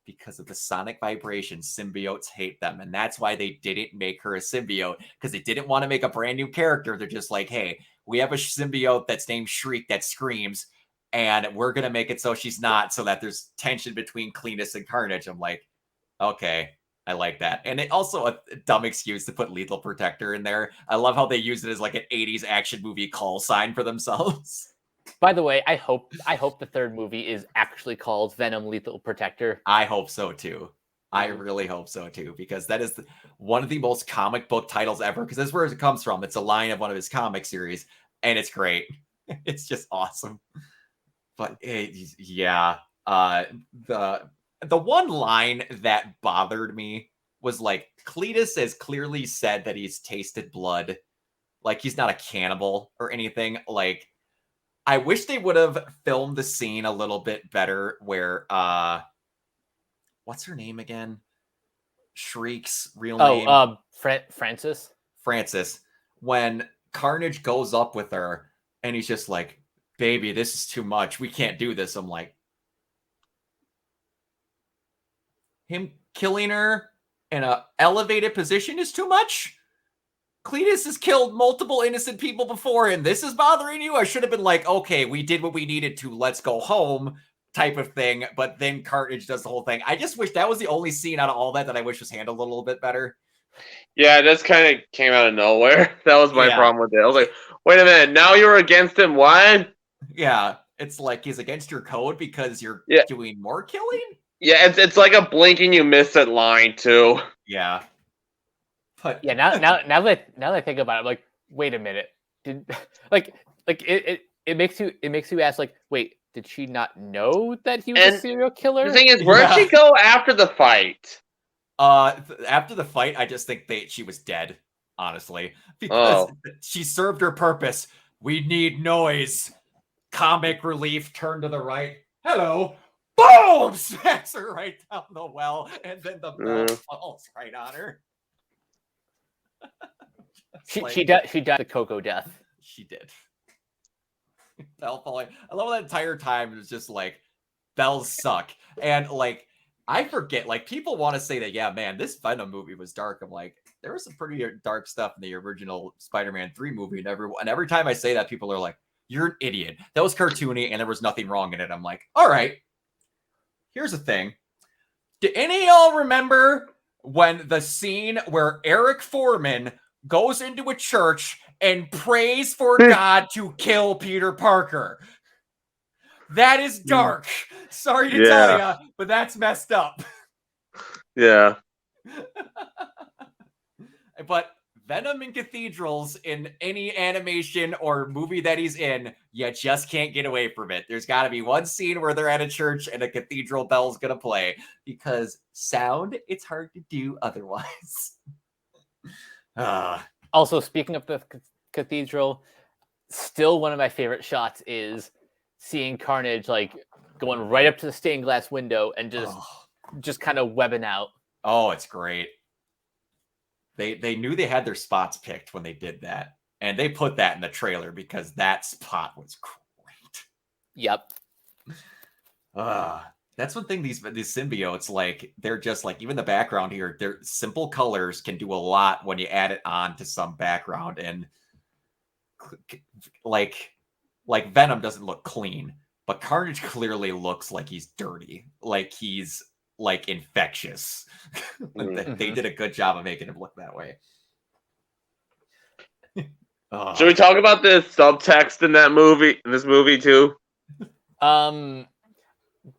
because of the sonic vibrations, symbiotes hate them. And that's why they didn't make her a symbiote, because they didn't want to make a brand new character. They're just like, hey, we have a symbiote that's named Shriek that screams, and we're going to make it so she's not, so that there's tension between Cletus and Carnage. I'm like, okay, I like that. And it also a dumb excuse to put Lethal Protector in there. I love how they use it as like an 80s action movie call sign for themselves. By the way, I hope the third movie is actually called Venom Lethal Protector. I hope so too. I really hope so too, because that is one of the most comic book titles ever, because that's where it comes from. It's a line of one of his comic series, and it's great. It's just awesome. But yeah, the one line that bothered me was like, Cletus has clearly said that he's tasted blood. Like, he's not a cannibal or anything. Like, I wish they would have filmed the scene a little bit better where, what's her name again? Shriek's real name? Francis. Francis. When Carnage goes up with her and he's just like, baby, this is too much. We can't do this. I'm like, him killing her in an elevated position is too much? Cletus has killed multiple innocent people before, and this is bothering you? I should have been like, okay, we did what we needed to, let's go home type of thing, but then Carnage does the whole thing. I just wish that was the only scene out of all that I wish was handled a little bit better. Yeah, this kind of came out of nowhere. That was my problem with it. I was like, wait a minute, now you're against him, what? Yeah, it's like he's against your code because you're doing more killing? Yeah, it's like a blink and you miss it line too. Yeah. But yeah, now that I think about it, I'm like, wait a minute. It makes you ask, like, wait, did she not know that he was a serial killer? The thing is, where'd she go after the fight? After the fight, I just think she was dead, honestly. Because she served her purpose. We need noise. Comic relief, turn to the right. Hello. Boom! Smacks her right down the well, and then the bell falls right on her. She died the Coco death. She did. Bell falling. I love that entire time. It was just like bells suck. And like I forget, like people want to say that, yeah, man, this Venom movie was dark. I'm like, there was some pretty dark stuff in the original Spider-Man 3 movie. And every time I say that, people are like, you're an idiot. That was cartoony and there was nothing wrong in it. I'm like, all right, here's the thing. Do any of y'all remember when the scene where Eric Foreman goes into a church and prays for God to kill Peter Parker? That is dark. Sorry to tell you, but that's messed up. Yeah. But Venom in cathedrals in any animation or movie that he's in, you just can't get away from it. There's got to be one scene where they're at a church and a cathedral bell's going to play because sound, it's hard to do otherwise. Also, speaking of the cathedral, still one of my favorite shots is seeing Carnage like going right up to the stained glass window and just kind of webbing out. Oh, it's great. They knew they had their spots picked when they did that, and they put that in the trailer because that spot was great. Yep. That's one thing these symbiotes, like, they're just like, even the background here, they're simple colors can do a lot when you add it on to some background. And like Venom doesn't look clean, but Carnage clearly looks like he's dirty, like he's like infectious. They did a good job of making him look that way. Should we talk about the subtext in this movie too?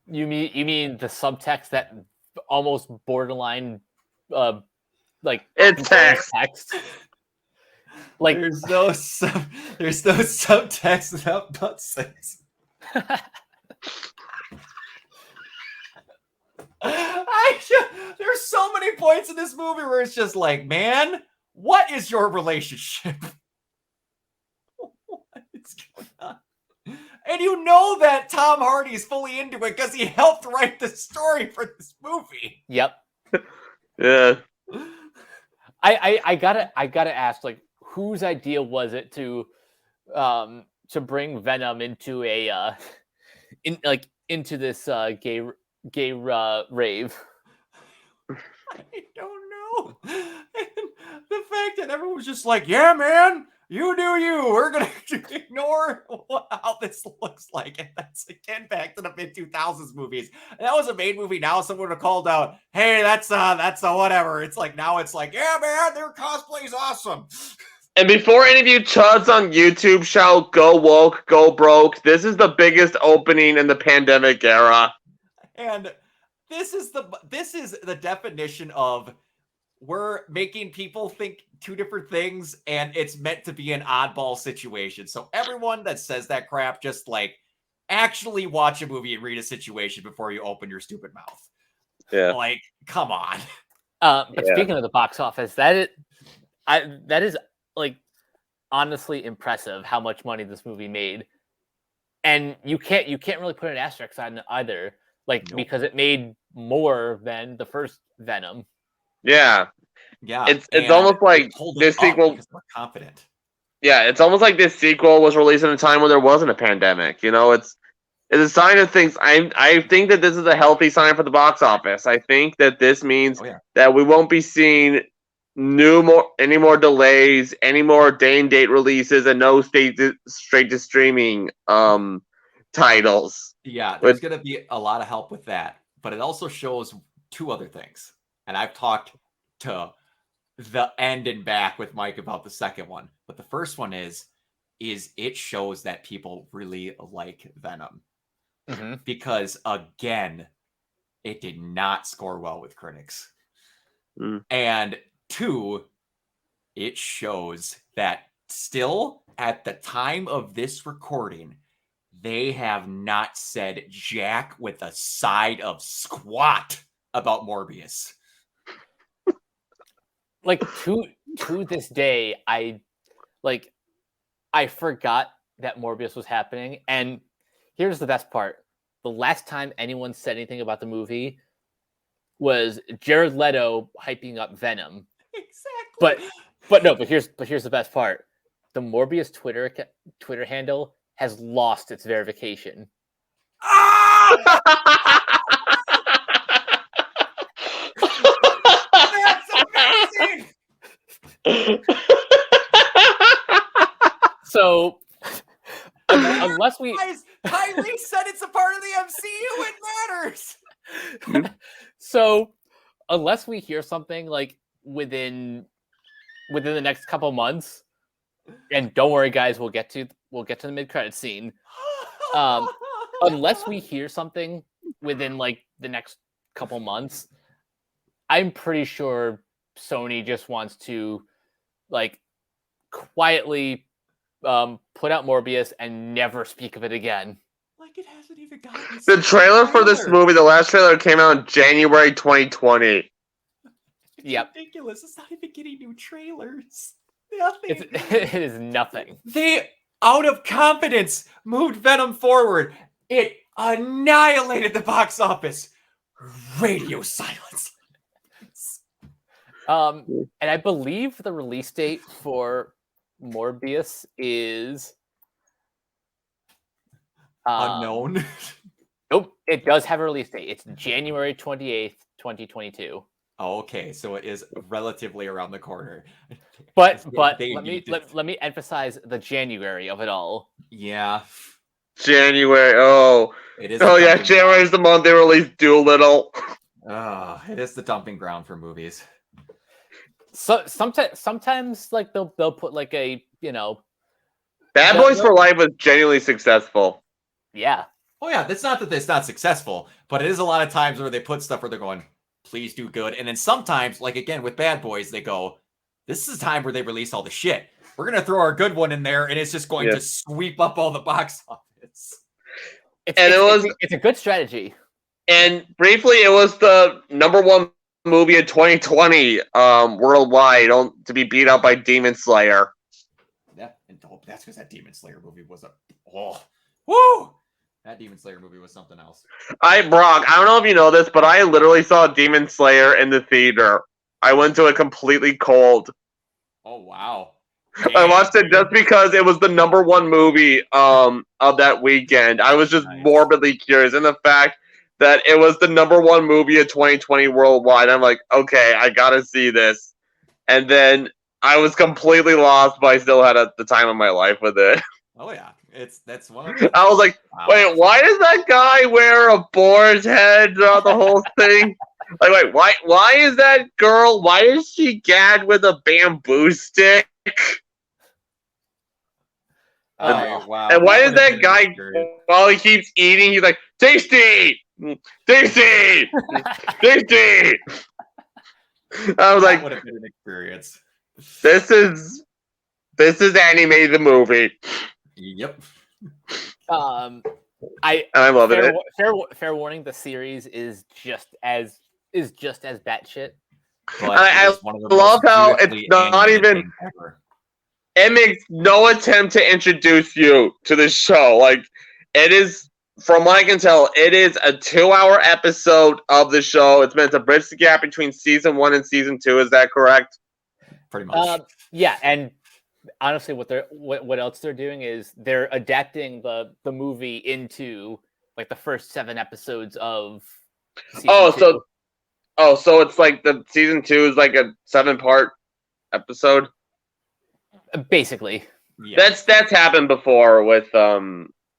You mean the subtext that almost borderline like it's text. Like there's no subtext without butt sex. There's so many points in this movie where it's just like, man, what is your relationship? What is going on? And you know that Tom Hardy's fully into it because he helped write the story for this movie. Yep. Yeah. I gotta ask, like, whose idea was it to bring Venom into a into this gay rave? I don't know. And the fact that everyone was just like, yeah, man, you do you. We're going to ignore how this looks like. And that's, again, back to the mid-2000s movies. And that was a made movie. Now someone would have called out, hey, that's a whatever. It's like, now it's like, yeah, man, their cosplay's awesome. And before any of you chuds on YouTube shout, go woke, go broke, this is the biggest opening in the pandemic era. And this is the definition of we're making people think two different things, and it's meant to be an oddball situation. So everyone that says that crap, just like actually watch a movie and read a situation before you open your stupid mouth. Yeah. Like, come on. But speaking of the box office, that is like honestly impressive how much money this movie made. And you can't really put an asterisk on it either. Like, nope. Because it made more than the first Venom. Yeah. Yeah. It's almost like this sequel. We're confident. Yeah, it's almost like this sequel was released in a time when there wasn't a pandemic. You know, it's a sign of things. I think that this is a healthy sign for the box office. I think that this means that we won't be seeing any more delays, any more day and date releases, and no straight to streaming titles. Yeah, there's going to be a lot of help with that. But it also shows two other things. And I've talked to the end and back with Mike about the second one. But the first one is it shows that people really like Venom. Mm-hmm. Because, again, it did not score well with critics. Mm. And two, it shows that still at the time of this recording, they have not said jack with a side of squat about Morbius. Like to this day, I forgot that Morbius was happening. And here's the best part. The last time anyone said anything about the movie was Jared Leto hyping up Venom. Exactly. But here's the best part. The Morbius Twitter handle has lost its verification. Ah! That's amazing. So, unless we... Guys, Kylie said it's a part of the MCU, it matters. So, unless we hear something like within the next couple months, and don't worry, guys, we'll get to the mid-credit scene. Unless we hear something within like the next couple months, I'm pretty sure Sony just wants to like quietly put out Morbius and never speak of it again. Like it hasn't even gotten The trailer for this movie, the last trailer came out in January 2020. It's Yep. ridiculous. It's not even getting new trailers. Nothing. It is nothing. They, out of confidence, moved Venom forward. It annihilated the box office. Radio silence. And I believe the release date for Morbius is Unknown. Nope, it does have a release date. It's January 28th, 2022. Oh, okay, so it is relatively around the corner. But let They me need to- let me emphasize the January of it all. Yeah, January. Oh, it is. oh yeah, January is the month they released Doolittle. It is the dumping ground for movies. So sometimes like they'll put like a Bad Boys for Life was genuinely successful. yeah. Oh yeah, it's not that it's not successful, but it is a lot of times where they put stuff where they're going, please do good. And then sometimes, like again with Bad Boys, they go, this is a time where they release all the shit. We're going to throw our good one in there, and it's just going to sweep up all the box office. It's a good strategy. And briefly, it was the #1 movie of 2020 worldwide, to be beat out by Demon Slayer. Yeah, and that's because that Demon Slayer movie was that Demon Slayer movie was something else. Brock, I don't know if you know this, but I literally saw Demon Slayer in the theater. I went to it completely cold. Oh wow! I watched it just because it was the #1 movie of that weekend. I was just morbidly curious, and the fact that it was the #1 movie of 2020 worldwide, I'm like, okay, I gotta see this. And then I was completely lost, but I still had the time of my life with it. Oh yeah, that's one. I was like, wait, why does that guy wear a boar's head throughout the whole thing? Like, wait, why is that girl? Why is she gagged with a bamboo stick? Wow! And why is that guy, while he keeps eating, he's like, tasty, tasty, tasty? I was like, would have been an experience. This is anime the movie. Yep. I love it. Fair warning: the series is just as batshit. I love how it's not even. It makes no attempt to introduce you to the show. Like, it is, from what I can tell, it is a 2-hour episode of the show. It's meant to bridge the gap between season 1 and season 2. Is that correct? Pretty much. Yeah, and honestly, what else they're doing is they're adapting the movie into like the first 7 episodes of season 2. So it's like the season 2 is like a 7-part episode. Basically, yeah. That's happened before with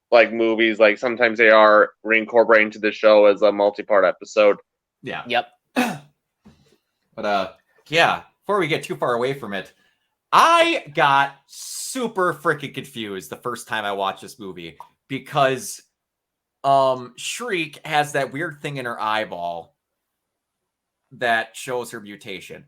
like movies. Like sometimes they are reincorporated into the show as a multi-part episode. Yeah. Yep. But yeah. Before we get too far away from it, I got super freaking confused the first time I watched this movie because Shriek has that weird thing in her eyeball that shows her mutation.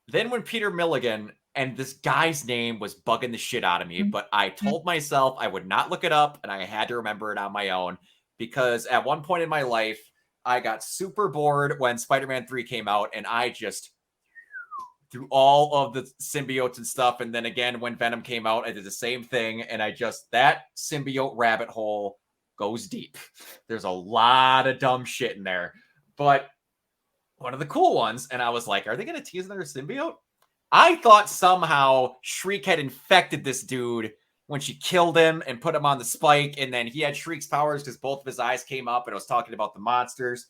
Then when Peter Milligan, and this guy's name was bugging the shit out of me, but I told myself I would not look it up, and I had to remember it on my own, because at one point in my life, I got super bored when Spider-Man 3 came out, and I just through all of the symbiotes and stuff, and then again, when Venom came out, I did the same thing, and that symbiote rabbit hole goes deep. There's a lot of dumb shit in there, but one of the cool ones, and I was like, are they going to tease another symbiote? I thought somehow Shriek had infected this dude when she killed him and put him on the spike, and then he had Shriek's powers because both of his eyes came up and I was talking about the monsters.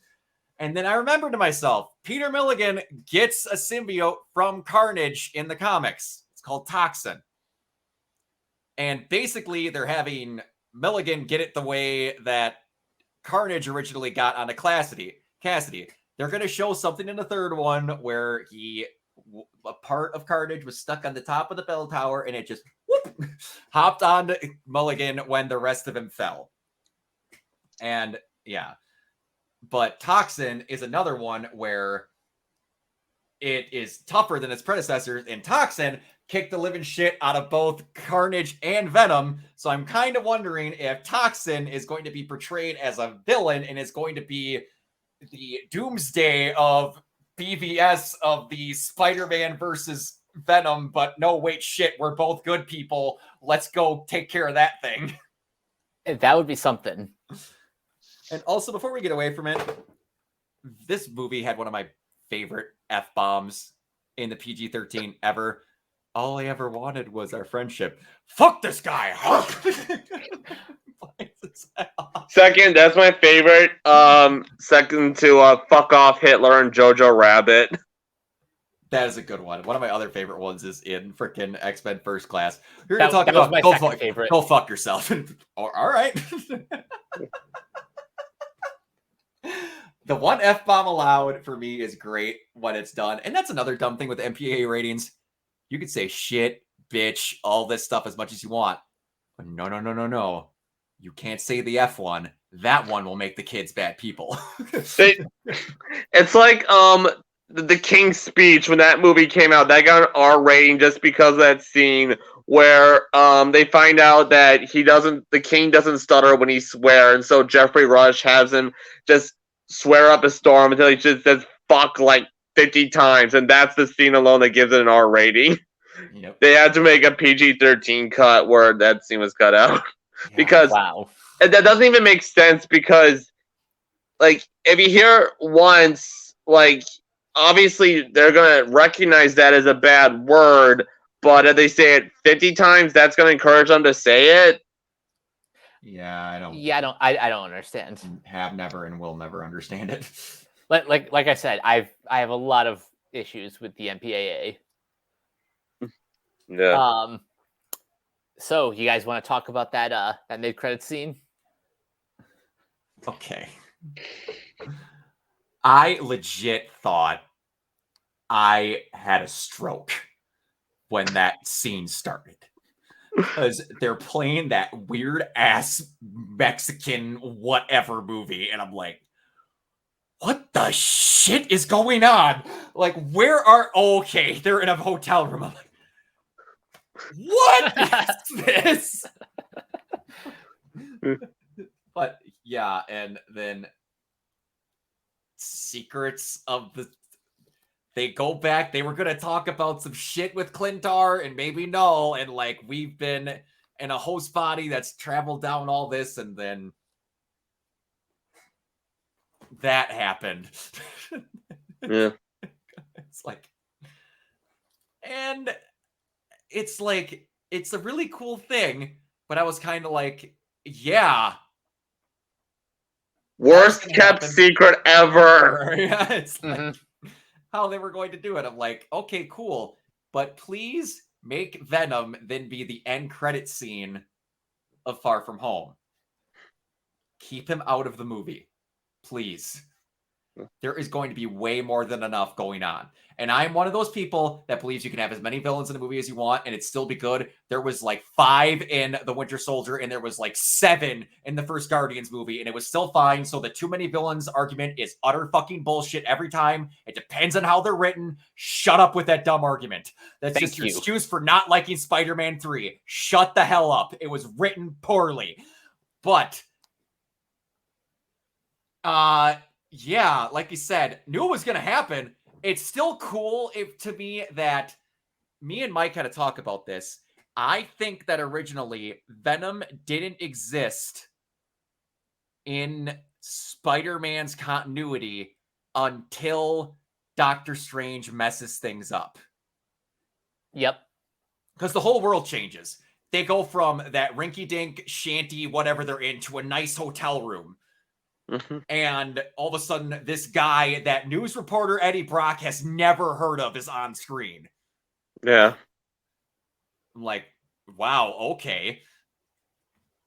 And then I remembered to myself, Peter Milligan gets a symbiote from Carnage in the comics. It's called Toxin. And basically, they're having Milligan get it the way that Carnage originally got onto Cassidy. They're going to show something in the third one where a part of Carnage was stuck on the top of the bell tower and it just hopped onto Mulligan when the rest of him fell. And yeah, but Toxin is another one where it is tougher than its predecessors, and Toxin kicked the living shit out of both Carnage and Venom. So I'm kind of wondering if Toxin is going to be portrayed as a villain and is going to be the doomsday of BVS of the Spider-Man versus Venom, but no, wait, shit, we're both good people. Let's go take care of that thing. That would be something. And also, before we get away from it, this movie had one of my favorite F-bombs in the PG-13 ever. All I ever wanted was our friendship. Fuck this guy! Second, that's my favorite. Second to fuck off Hitler and Jojo Rabbit. That is a good one. One of my other favorite ones is in freaking X-Men First Class. You're going to talk about go fuck yourself. All right. The one F-bomb allowed for me is great when it's done. And that's another dumb thing with MPAA ratings. You could say shit, bitch, all this stuff as much as you want. But no. You can't say the F one. That one will make the kids bad people. It's like the King's Speech when that movie came out. That got an R rating just because of that scene where they find out that the king doesn't stutter when he swears, and so Jeffrey Rush has him just swear up a storm until he just says fuck like 50 times, and that's the scene alone that gives it an R rating. Yep. They had to make a PG-13 cut where that scene was cut out. Yeah, because that doesn't even make sense, because like if you hear once, like obviously they're gonna recognize that as a bad word, but if they say it 50 times, that's gonna encourage them to say it. Yeah, I don't understand. Have never and will never understand it. Like I said, I have a lot of issues with the MPAA. Yeah. So you guys want to talk about that mid-credit scene? Okay. I legit thought I had a stroke when that scene started. Because they're playing that weird-ass Mexican whatever movie, and I'm like, what the shit is going on? Like, okay, they're in a hotel room. I'm like, what is this? But yeah, and then secrets of they go back. They were going to talk about some shit with Clintar and maybe Null, and like we've been in a host body that's traveled down all this, and then that happened. Yeah. It's a really cool thing, but I was kind of like, yeah. Worst kept secret ever. Yeah, it's like how they were going to do it. I'm like, okay, cool. But please make Venom then be the end credit scene of Far From Home. Keep him out of the movie. Please. There is going to be way more than enough going on. And I'm one of those people that believes you can have as many villains in the movie as you want and it still be good. There was like 5 in The Winter Soldier and there was like 7 in the first Guardians movie and it was still fine. So the too many villains argument is utter fucking bullshit every time. It depends on how they're written. Shut up with that dumb argument. That's just your excuse for not liking Spider-Man 3. Shut the hell up. It was written poorly. But yeah, like you said, knew it was going to happen. It's still cool to me that me and Mike had to talk about this. I think that originally Venom didn't exist in Spider-Man's continuity until Doctor Strange messes things up. Yep. Because the whole world changes. they go from that rinky-dink shanty, whatever they're in, to a nice hotel room. Mm-hmm. And all of a sudden, this guy that news reporter Eddie Brock has never heard of is on screen. Yeah. I'm like, wow, okay.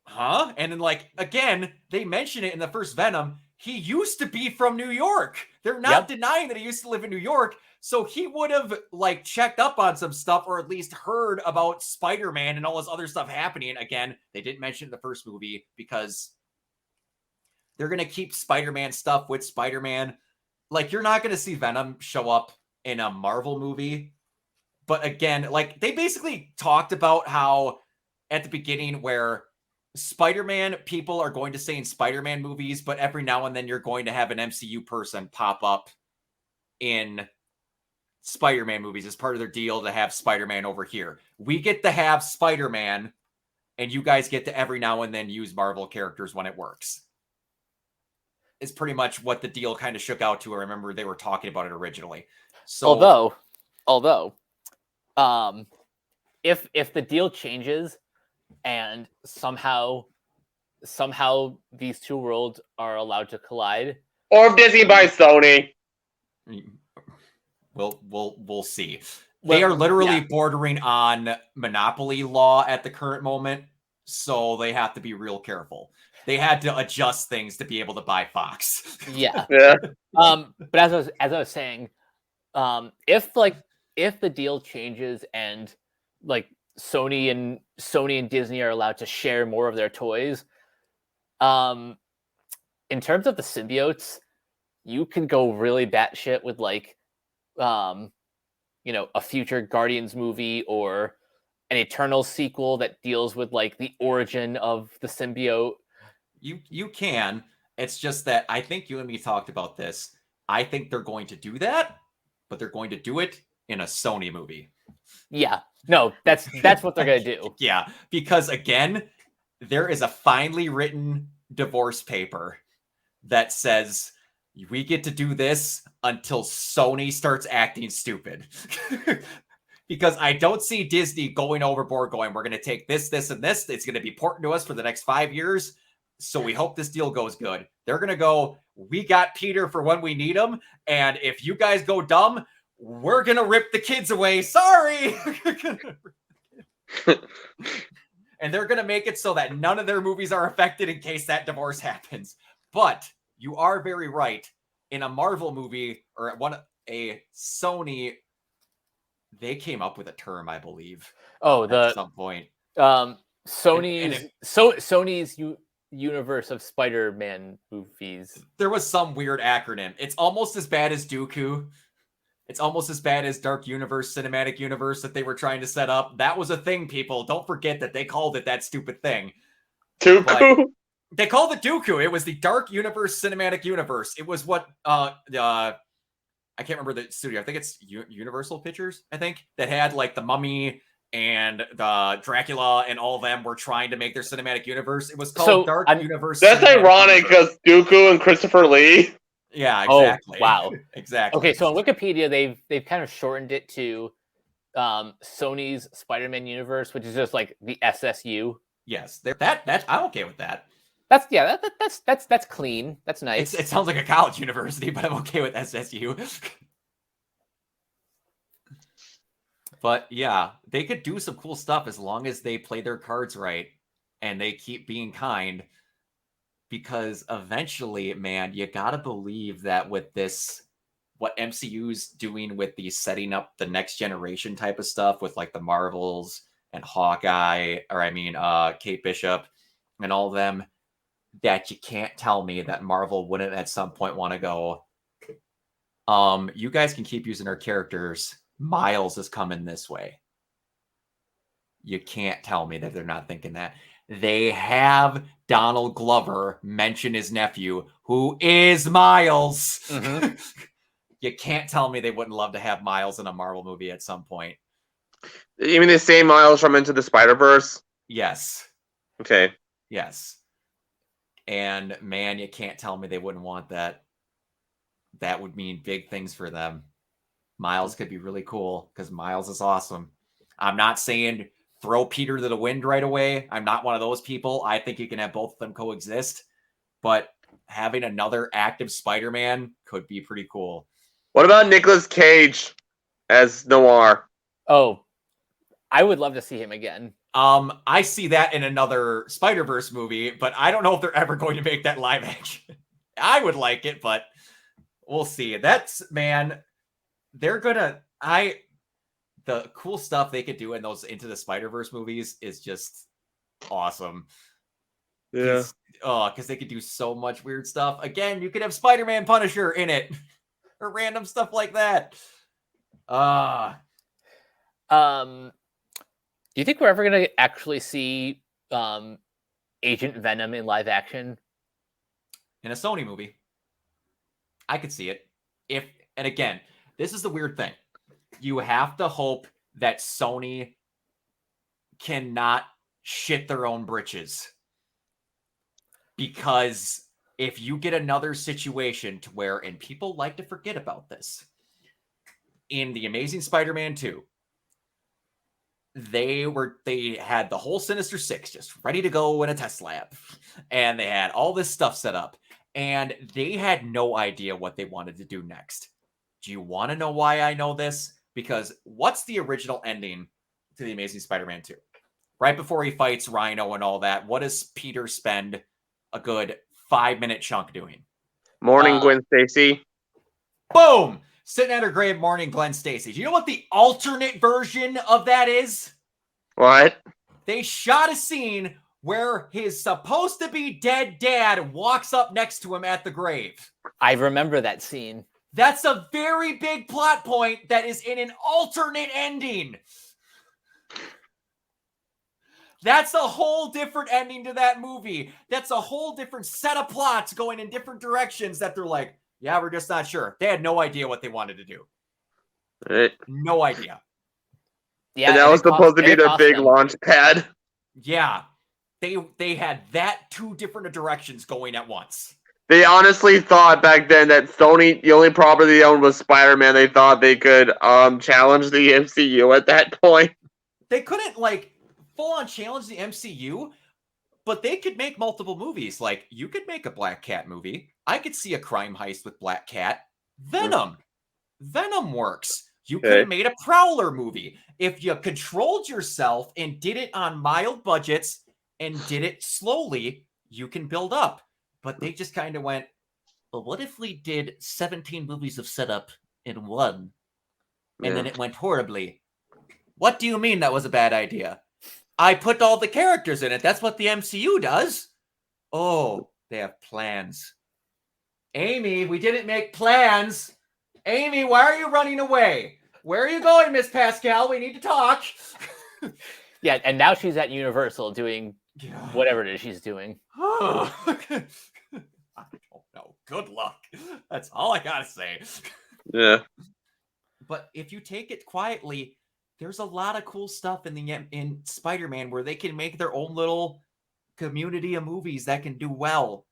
Huh? And then, like, again, they mention it in the first Venom. He used to be from New York. They're not denying that he used to live in New York. So he would have, like, checked up on some stuff or at least heard about Spider-Man and all this other stuff happening. Again, they didn't mention it in the first movie because they're going to keep Spider-Man stuff with Spider-Man. Like, you're not going to see Venom show up in a Marvel movie. But again, like, they basically talked about how at the beginning where Spider-Man people are going to say in Spider-Man movies, but every now and then you're going to have an MCU person pop up in Spider-Man movies as part of their deal to have Spider-Man over here. We get to have Spider-Man, and you guys get to every now and then use Marvel characters when it works. Is pretty much what the deal kind of shook out to. I remember they were talking about it originally. So although, if the deal changes and somehow these two worlds are allowed to collide, or if Disney buys Sony, we'll see. They are literally bordering on monopoly law at the current moment, so they have to be real careful. They had to adjust things to be able to buy Fox. Yeah. yeah. But as I was saying, if the deal changes and like Sony and Disney are allowed to share more of their toys, in terms of the symbiotes, you can go really batshit with like, a future Guardians movie or an Eternal sequel that deals with like the origin of the symbiote. You can. It's just that I think you and me talked about this. I think they're going to do that, but they're going to do it in a Sony movie. Yeah. No, that's what they're going to do. Yeah, because again, there is a finely written divorce paper that says we get to do this until Sony starts acting stupid. Because I don't see Disney going overboard going, we're going to take this, and this. It's going to be important to us for the next 5 years. So we hope this deal goes good. They're going to go, we got Peter for when we need him. And if you guys go dumb, we're going to rip the kids away. Sorry. And they're going to make it so that none of their movies are affected in case that divorce happens. But you are very right. In a Marvel movie or a Sony, they came up with a term, I believe. At some point. Sony's universe of Spider-Man movies. There was some weird acronym. It's almost as bad as Dooku. It's almost as bad as Dark Universe, Cinematic Universe that they were trying to set up. That was a thing, people. Don't forget that they called it that stupid thing. Dooku? They called it Dooku. It was the Dark Universe, Cinematic Universe. It was what I can't remember the studio. I think it's Universal Pictures, I think, that had like the Mummy and the Dracula and all of them were trying to make their cinematic universe. It was called Dark Universe. That's ironic because Dooku and Christopher Lee. Yeah, exactly. Oh, wow. Exactly. Okay, so on Wikipedia, they've kind of shortened it to Sony's Spider-Man universe, which is just like the SSU. Yes, that I'm okay with that. That's clean. That's nice. It sounds like a college university, but I'm okay with SSU. But yeah, they could do some cool stuff as long as they play their cards right and they keep being kind. Because eventually, man, you gotta believe that with this, what MCU's doing with the setting up the next generation type of stuff with like the Marvels and Hawkeye, Kate Bishop and all of them, that you can't tell me that Marvel wouldn't at some point want to go, you guys can keep using our characters. Miles is coming this way. You can't tell me that they're not thinking that. They have Donald Glover mention his nephew, who is Miles. Mm-hmm. You can't tell me they wouldn't love to have Miles in a Marvel movie at some point. You mean the same Miles from Into the Spider-Verse? Yes. Okay. Yes. And man, you can't tell me they wouldn't want that. That would mean big things for them. Miles could be really cool because Miles is awesome. I'm not saying throw Peter to the wind right away. I'm not one of those people. I think you can have both of them coexist. But having another active Spider-Man could be pretty cool. What about Nicolas Cage as Noir? Oh, I would love to see him again. I see that in another Spider-Verse movie, but I don't know if they're ever going to make that live action. I would like it, but we'll see. The cool stuff they could do in those Into the Spider-Verse movies is just awesome. Yeah. Because they could do so much weird stuff. Again, you could have Spider-Man Punisher in it. Or random stuff like that. Do you think we're ever going to actually see Agent Venom in live action? In a Sony movie. I could see it. And again, this is the weird thing. You have to hope that Sony cannot shit their own britches. Because if you get another situation to where, and people like to forget about this, in The Amazing Spider-Man 2, they had the whole Sinister Six just ready to go in a test lab. And they had all this stuff set up. And they had no idea what they wanted to do next. Do you want to know why I know this? Because what's the original ending to The Amazing Spider-Man 2? Right before he fights Rhino and all that, what does Peter spend a good 5-minute chunk doing? Morning, Gwen Stacy. Boom! Sitting at her grave mourning Gwen Stacy. Do you know what the alternate version of that is? What? They shot a scene where his supposed to be dead dad walks up next to him at the grave. I remember that scene. That's a very big plot point that is in an alternate ending. That's a whole different ending to that movie. That's a whole different set of plots going in different directions that they're like, yeah, we're just not sure. They had no idea what they wanted to do. Right. No idea. Yeah, and that was supposed to be their big launch pad. Yeah. They had that two different directions going at once. They honestly thought back then that Sony, the only property they owned was Spider-Man. They thought they could challenge the MCU at that point. They couldn't, full-on challenge the MCU, but they could make multiple movies. Like, you could make a Black Cat movie. I could see a crime heist with Black Cat. Venom. Venom works. You could have made a Prowler movie. If you controlled yourself and did it on mild budgets and did it slowly, you can build up. But they just kind of went, well, what if we did 17 movies of setup in one? And then it went horribly. What do you mean that was a bad idea? I put all the characters in it. That's what the MCU does. Oh, they have plans. Amy, we didn't make plans. Amy, why are you running away? Where are you going, Miss Pascal? We need to talk. Yeah, and now she's at Universal doing whatever it is she's doing. I don't know. Good luck. That's all I gotta say. Yeah. But if you take it quietly, there's a lot of cool stuff in Spider-Man where they can make their own little community of movies that can do well.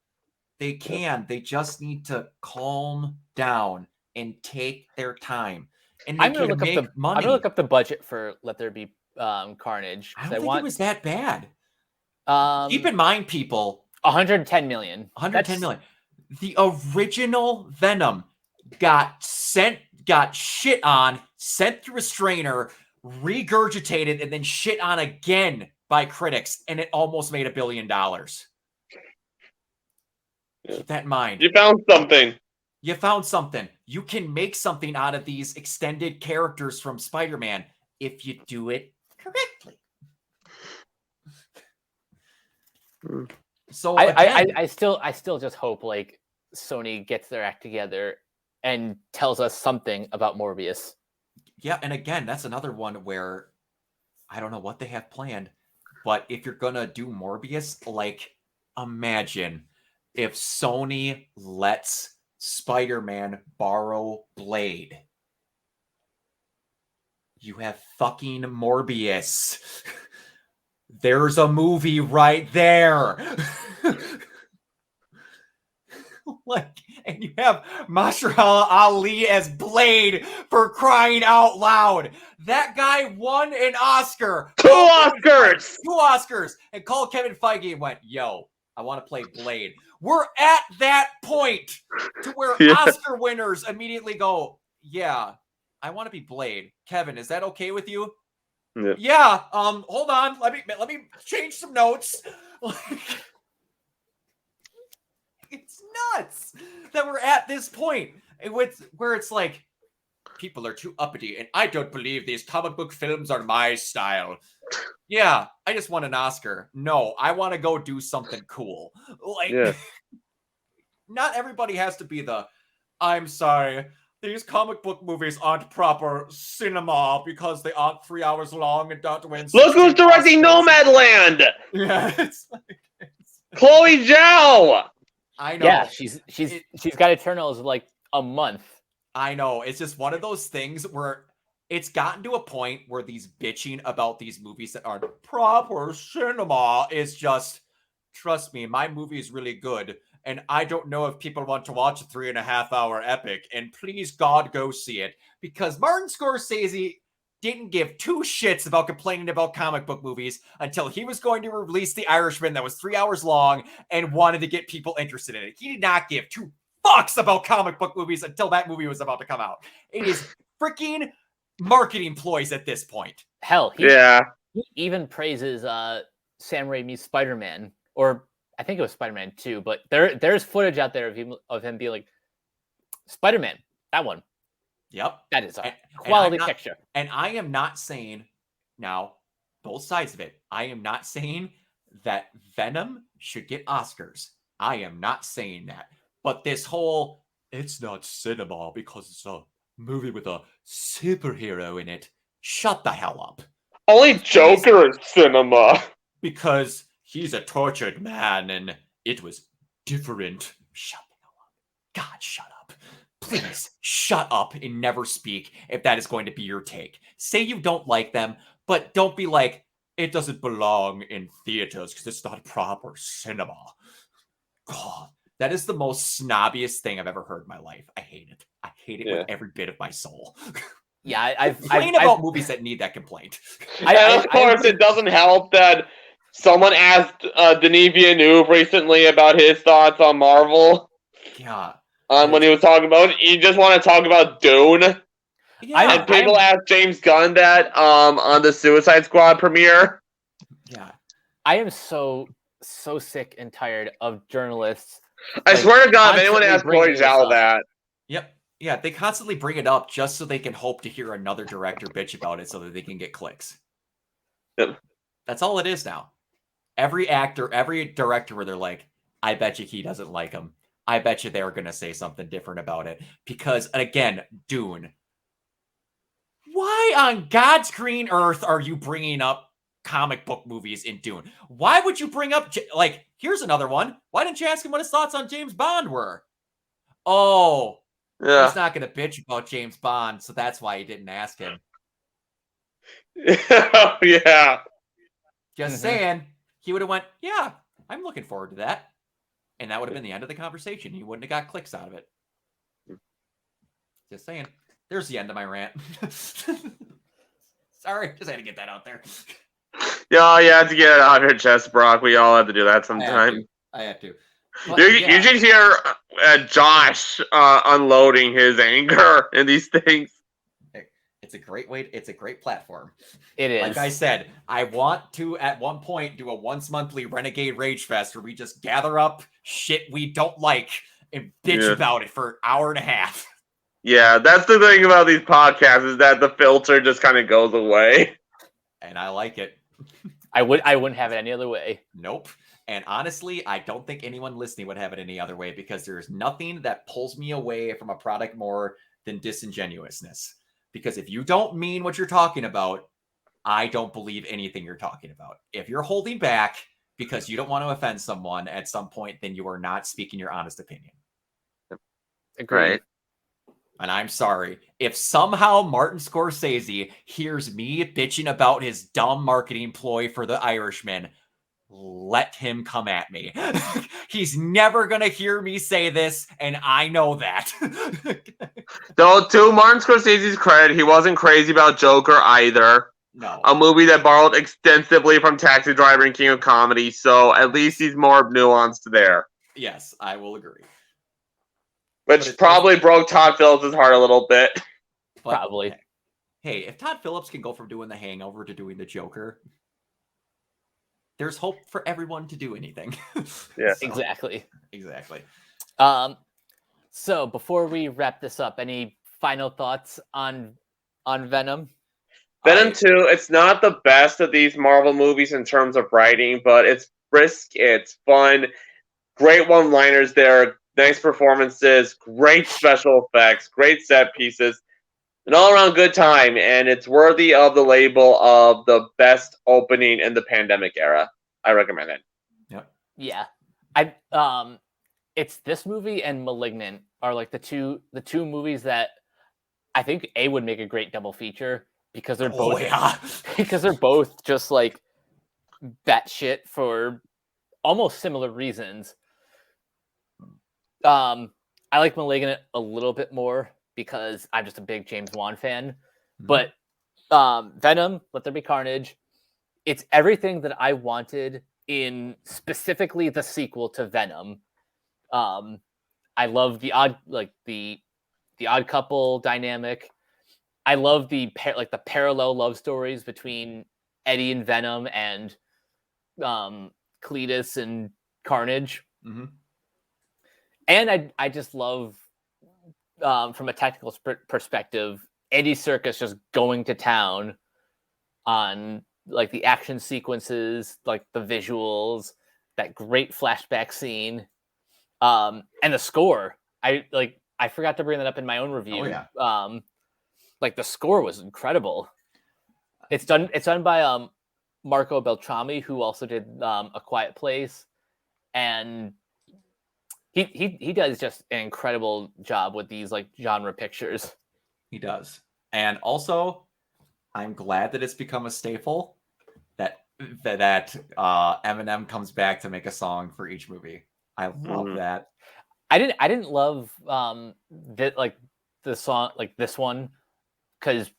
They can. They just need to calm down and take their time. And I'm gonna look up the budget for Let There Be Carnage. I don't think it was that bad. Keep in mind, people, 110 million. 110 million. The original Venom got shit on, sent through a strainer, regurgitated, and then shit on again by critics, and it almost made $1 billion. Keep that in mind. You found something. You found something. You can make something out of these extended characters from Spider-Man if you do it correctly. So I still just hope Sony gets their act together and tells us something about Morbius. Yeah, and again, that's another one where I don't know what they have planned, but if you're gonna do Morbius, imagine if Sony lets Spider-Man borrow Blade. You have fucking Morbius. There's a movie right there. And you have Mahershala Ali as Blade, for crying out loud. That guy won an Oscar. 2 Oscars! 2 Oscars. And called Kevin Feige and went, yo, I want to play Blade. We're at that point to where Oscar winners immediately go, yeah, I want to be Blade. Kevin, is that okay with you? Yeah. Hold on. Let me change some notes. It's nuts that we're at this point where it's like, people are too uppity, and I don't believe these comic book films are my style. Yeah, I just won an Oscar. No, I want to go do something cool. Not everybody has to be I'm sorry, these comic book movies aren't proper cinema because they aren't 3 hours long and don't win. Look who's directing Nomadland! Yeah, it's Chloe Zhao! I know. Yeah, she's got Eternals like a month. I know. It's just one of those things where it's gotten to a point where these bitching about these movies that aren't proper cinema is just, trust me, my movie is really good. And I don't know if people want to watch a 3.5-hour epic. And please, God, go see it. Because Martin Scorsese didn't give 2 shits about complaining about comic book movies until he was going to release The Irishman that was 3 hours long and wanted to get people interested in it. He did not give 2 fucks about comic book movies until that movie was about to come out. It is freaking marketing ploys at this point. Hell, he even praises Sam Raimi's Spider-Man, or I think it was Spider-Man 2, but there's footage out there of him being like, Spider-Man, that one. Yep. That is a quality picture. And I am not saying, now, both sides of it, I am not saying that Venom should get Oscars. I am not saying that. But this whole, it's not cinema because it's a movie with a superhero in it. Shut the hell up. Only Joker is cinema. Because he's a tortured man and it was different. Shut the hell up. God, shut up. Please shut up and never speak if that is going to be your take. Say you don't like them, but don't be like, it doesn't belong in theaters because it's not proper cinema. God, that is the most snobbiest thing I've ever heard in my life. I hate it. I hate it with every bit of my soul. Yeah, I've complain about movies that need that complaint. And of course, it doesn't help that someone asked Denis Villeneuve recently about his thoughts on Marvel. Yeah. When he was talking about, you just want to talk about Dune. Yeah, and people asked James Gunn that on the Suicide Squad premiere. Yeah. I am so sick and tired of journalists. I swear to God, if anyone asks Chloe Zhao that. Yep. Yeah, they constantly bring it up just so they can hope to hear another director bitch about it so that they can get clicks. Yep. That's all it is now. Every actor, every director where they're like, I bet you he doesn't like him. I bet you they're going to say something different about it. Because, again, Dune. Why on God's green earth are you bringing up comic book movies in Dune? Why would you bring up... Like, here's another one. Why didn't you ask him what his thoughts on James Bond were? Oh, he's not going to bitch about James Bond, so that's why he didn't ask him. Yeah. Just saying. He would have went, yeah, I'm looking forward to that. And that would have been the end of the conversation. He wouldn't have got clicks out of it. Just saying. There's the end of my rant. Sorry, just had to get that out there. Yeah, you have to get it out of your chest, Brock. We all have to do that sometime. I have to. But, you should hear Josh unloading his anger in these things. It's a great way. It's a great platform. It is. Like I said, I want to at one point do a once monthly Renegade Rage Fest where we just gather up shit we don't like and bitch about it for an hour and a half. Yeah, that's the thing about these podcasts is that the filter just kind of goes away. And I like it. I wouldn't have it any other way. Nope. And honestly, I don't think anyone listening would have it any other way because there's nothing that pulls me away from a product more than disingenuousness. Because if you don't mean what you're talking about, I don't believe anything you're talking about. If you're holding back because you don't want to offend someone at some point, then you are not speaking your honest opinion. Agreed. Right. And I'm sorry. If somehow Martin Scorsese hears me bitching about his dumb marketing ploy for The Irishman, let him come at me. He's never going to hear me say this, and I know that. Though, to Martin Scorsese's credit, he wasn't crazy about Joker either. No. A movie that borrowed extensively from Taxi Driver and King of Comedy, so at least he's more nuanced there. Yes, I will agree. Which probably broke Todd Phillips' heart a little bit. But, Probably. Hey, if Todd Phillips can go from doing The Hangover to doing the Joker, there's hope for everyone to do anything. Yeah, Exactly. So before we wrap this up, any final thoughts on Venom? Venom 2, it's not the best of these Marvel movies in terms of writing, but it's brisk, it's fun, great one-liners there, nice performances, great special effects, great set pieces, an all-around good time, and it's worthy of the label of the best opening in the pandemic era. I recommend it. Yep. Yeah. It's this movie and Malignant are like the two movies that I think would make a great double feature because they're both because they're both just like batshit for almost similar reasons. I like Malignant a little bit more because I'm just a big James Wan fan. But Venom, Let There Be Carnage, it's everything that I wanted in specifically the sequel to Venom. I love the odd couple dynamic. I love the parallel love stories between Eddie and Venom and Cletus and Carnage. Mm-hmm. And I just love, from a technical perspective, Andy Serkis just going to town on like the action sequences, like the visuals, that great flashback scene, and the score. I forgot to bring that up in my own review. Oh, yeah. Like the score was incredible. It's done by Marco Beltrami, who also did A Quiet Place, and he does just an incredible job with these like genre pictures. He does. And also, I'm glad that it's become a staple that Eminem comes back to make a song for each movie. I love that. I didn't love the song like this one because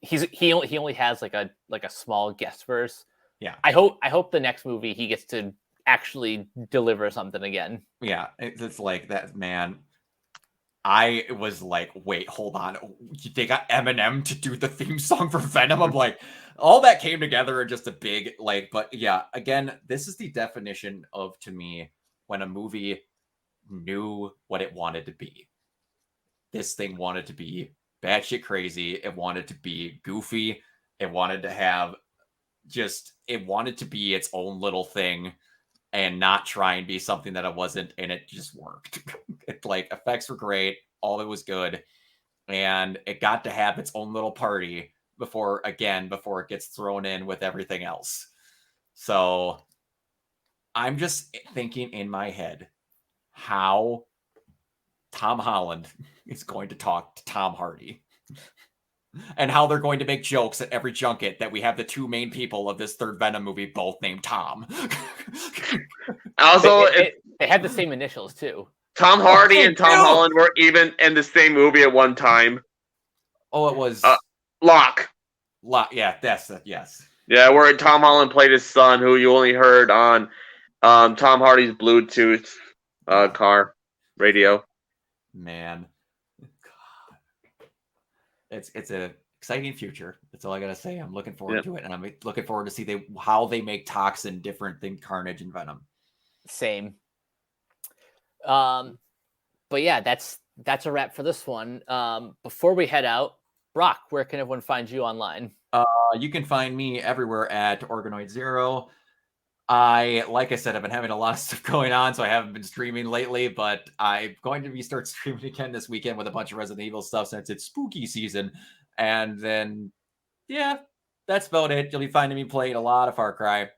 he only has like a small guest verse. Yeah. I hope the next movie he gets to actually deliver something again. Yeah, it's like that, man. I was like, wait, hold on. They got Eminem to do the theme song for Venom. I'm like, all that came together in just a big, like, but yeah, again, this is the definition of, to me, when a movie knew what it wanted to be. This thing wanted to be batshit crazy. It wanted to be goofy. It wanted to have it wanted to be its own little thing and not try and be something that it wasn't, and it just worked. It like effects were great, all of it was good, and it got to have its own little party before it gets thrown in with everything else. So I'm just thinking in my head how Tom Holland is going to talk to Tom Hardy. And how they're going to make jokes at every junket that we have the two main people of this third Venom movie both named Tom. Also, they had the same initials too. Tom Hardy and Tom Holland were even in the same movie at one time. Oh, it was Locke. Yeah, that's it. Yes. Yeah, where Tom Holland played his son, who you only heard on Tom Hardy's Bluetooth car radio. Man. It's a exciting future. That's all I gotta say. I'm looking forward to it, and I'm looking forward to see how they make Toxin different than Carnage and Venom. Same. But yeah, that's a wrap for this one. Before we head out, Brock, where can everyone find you online? You can find me everywhere at OrganoidZero. Like I said, I've been having a lot of stuff going on, so I haven't been streaming lately, but I'm going to start streaming again this weekend with a bunch of Resident Evil stuff since it's spooky season. And then, yeah, that's about it. You'll be finding me playing a lot of Far Cry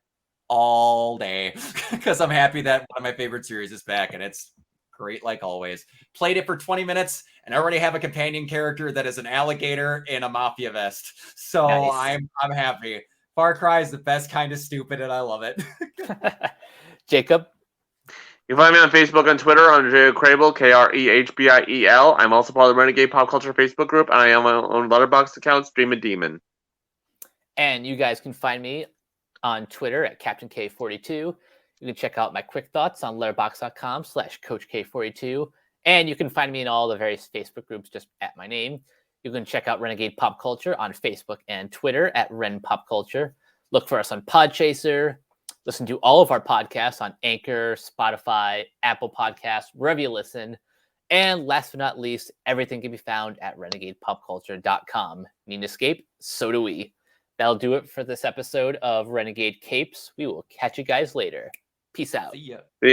all day because I'm happy that one of my favorite series is back, and it's great like always. Played it for 20 minutes, and I already have a companion character that is an alligator in a mafia vest. So nice. I'm happy. Far Cry is the best kind of stupid, and I love it. Jacob? You can find me on Facebook and Twitter under Krehbiel, Krehbiel. I'm also part of the Renegade Pop Culture Facebook group, and I am my own Letterboxd account, Streamin Demon. And you guys can find me on Twitter at Captain K42. You can check out my quick thoughts on letterboxd.com/CoachK42. And you can find me in all the various Facebook groups just at my name. You can check out Renegade Pop Culture on Facebook and Twitter at Ren Pop Culture. Look for us on Podchaser. Listen to all of our podcasts on Anchor, Spotify, Apple Podcasts, wherever you listen. And last but not least, everything can be found at renegadepopculture.com. Need an escape? So do we. That'll do it for this episode of Renegade Capes. We will catch you guys later. Peace out. See ya.